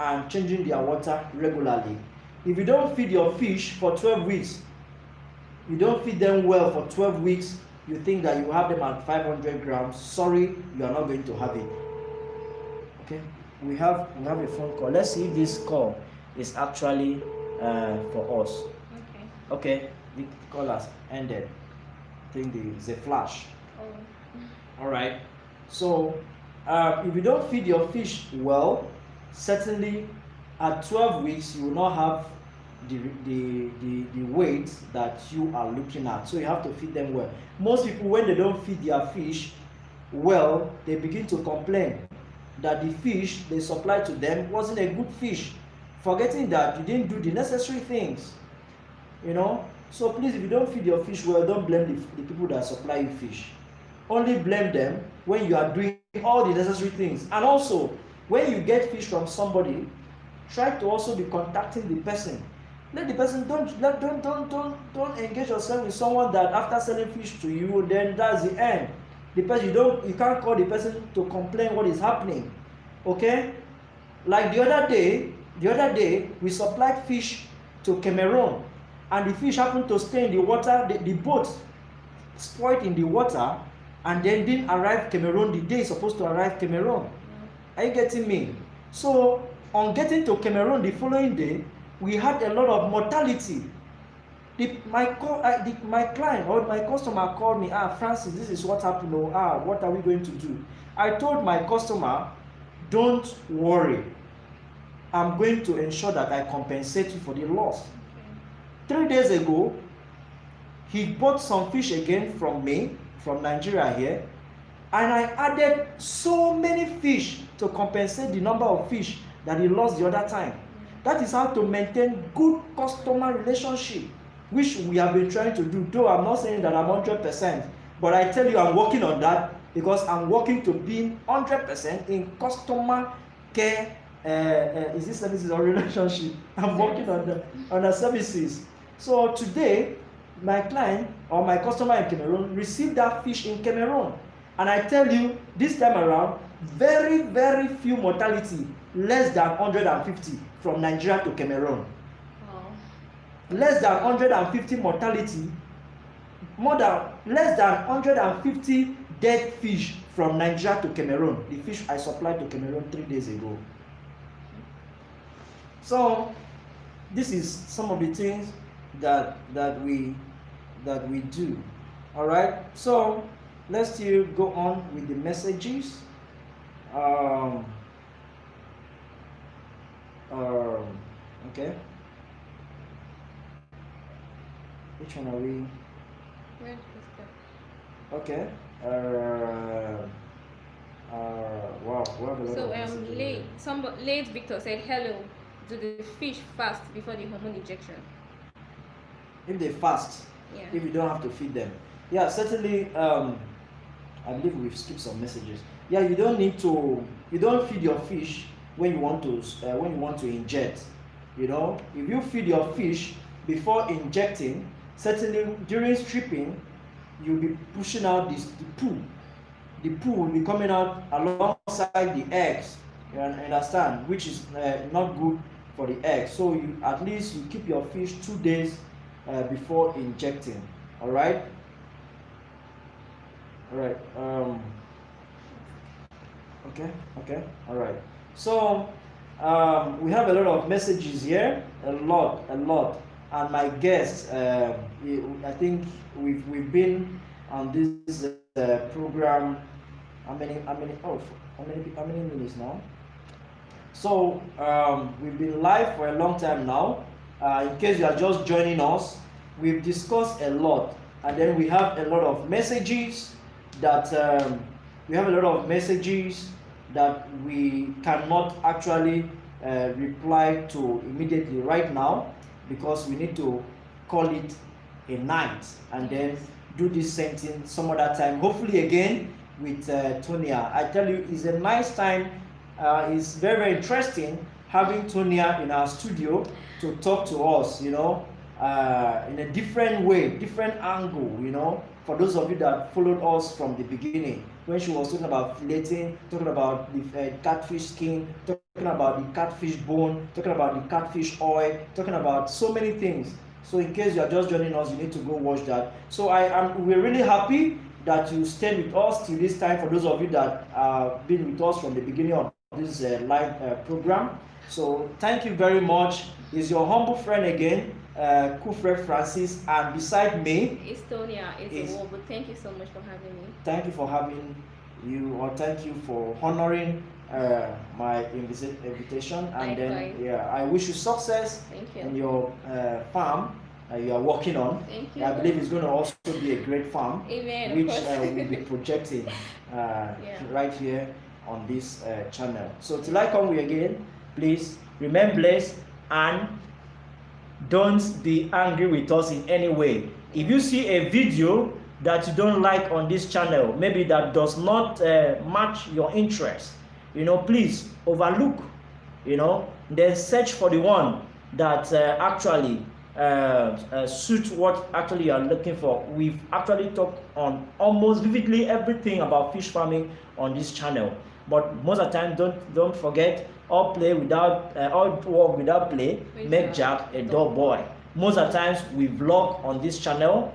and changing their water regularly. If you don't feed your fish for 12 weeks, you don't feed them well for 12 weeks, you think that you have them at 500 grams, sorry, you are not going to have it. Okay, we have a phone call. Let's see if this call is actually for us. Okay, the call has ended. I think there's a flash. All right, so if you don't feed your fish well, certainly at 12 weeks you will not have the weight that you are looking at. So you have to feed them well. Most people, when they don't feed their fish well, they begin to complain that the fish they supplied to them wasn't a good fish, forgetting that you didn't do the necessary things. You know, so please, if you don't feed your fish well, don't blame the people that supply you fish. Only blame them when you are doing all the necessary things. And also, when you get fish from somebody, try to also be contacting the person. Let the person don't engage yourself with someone that after selling fish to you, then that's the end. The person you can't call the person to complain what is happening. Okay? Like the other day we supplied fish to Cameroon, and the fish happened to stay in the water. The boat spoiled in the water, and then didn't arrive Cameroon the day it's supposed to arrive Cameroon. Are you getting me? So on getting to Cameroon the following day, we had a lot of mortality. My client or my customer called me, Francis, this is what happened. What are we going to do? I told my customer, don't worry. I'm going to ensure that I compensate you for the loss. 3 days ago, he bought some fish again from me, from Nigeria here, and I added so many fish to compensate the number of fish that he lost the other time. That is how to maintain good customer relationship, which we have been trying to do. Though I'm not saying that I'm 100%, but I tell you I'm working on that, because I'm working to be 100% in customer care. Is this services or relationship? I'm working on the services. So today, my client or my customer in Cameroon received that fish in Cameroon, and I tell you, this time around, very, very few mortality, less than 150 from Nigeria to Cameroon. Less than 150 mortality, less than 150 dead fish from Nigeria to Cameroon. The fish I supplied to Cameroon 3 days ago. So this is some of the things that we do. All right. So let's still go on with the messages. Okay. Which one are we? Okay. Wow. So late Victor said, hello. Do the fish fast before the hormone injection? If they fast, if you don't have to feed them, certainly. I believe we've skipped some messages. You don't need to. You don't feed your fish when you want to inject. You know, if you feed your fish before injecting, certainly during stripping, you'll be pushing out the poo. The poo will be coming out alongside the eggs. You understand, which is not good for the eggs. So you at least keep your fish 2 days before injecting. All right. Okay. All right. So we have a lot of messages here, a lot, and my guests. I think we've been on this program. How many minutes now? So we've been live for a long time now. In case you are just joining us, we've discussed a lot, and then we have a lot of messages that we cannot actually reply to immediately right now, because we need to call it a night and then do this same thing some other time, hopefully again with Tonia. I tell you, it's a nice time. It's very, very interesting having Tonia in our studio to talk to us, you know, in a different way, different angle, you know. For those of you that followed us from the beginning, when she was talking about filleting, talking about the catfish skin, talking about the catfish bone, talking about the catfish oil, talking about so many things. So in case you are just joining us, you need to go watch that. So we're really happy that you stayed with us till this time. For those of you that have been with us from the beginning of this live program, so thank you very much. It's your humble friend again, Kufre Francis, and beside me it's Tonia. It's a war, but thank you so much for having me. Thank you for having you, or thank you for honoring my invitation. And then I wish you success in your farm you are working on. Thank you. I believe it's going to also be a great farm. Amen, which we'll be projecting right here on this channel. So till I come again, please remain blessed and don't be angry with us in any way. If you see a video that you don't like on this channel, maybe that does not match your interest, you know, please overlook, you know, then search for the one that actually suit what actually you are looking for. We've actually talked on almost vividly everything about fish farming on this channel, but most of the time, don't forget, all play without all work without play make Jack a dull boy. Most of the times we vlog on this channel,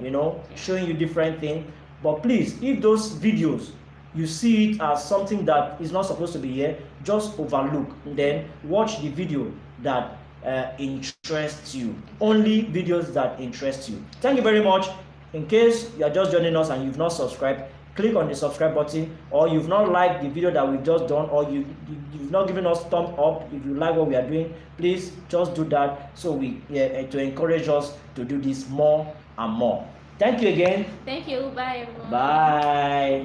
showing you different things, but please, if those videos you see it as something that is not supposed to be here, just overlook, then watch the video that interests you. Only videos that interest you. Thank you very much. In case you are just joining us and you've not subscribed, click on the subscribe button, or you've not liked the video that we've just done, or you've not given us thumb up. If you like what we are doing, please just do that, so to encourage us to do this more and more. Thank you again. Thank you. Bye, everyone. Bye.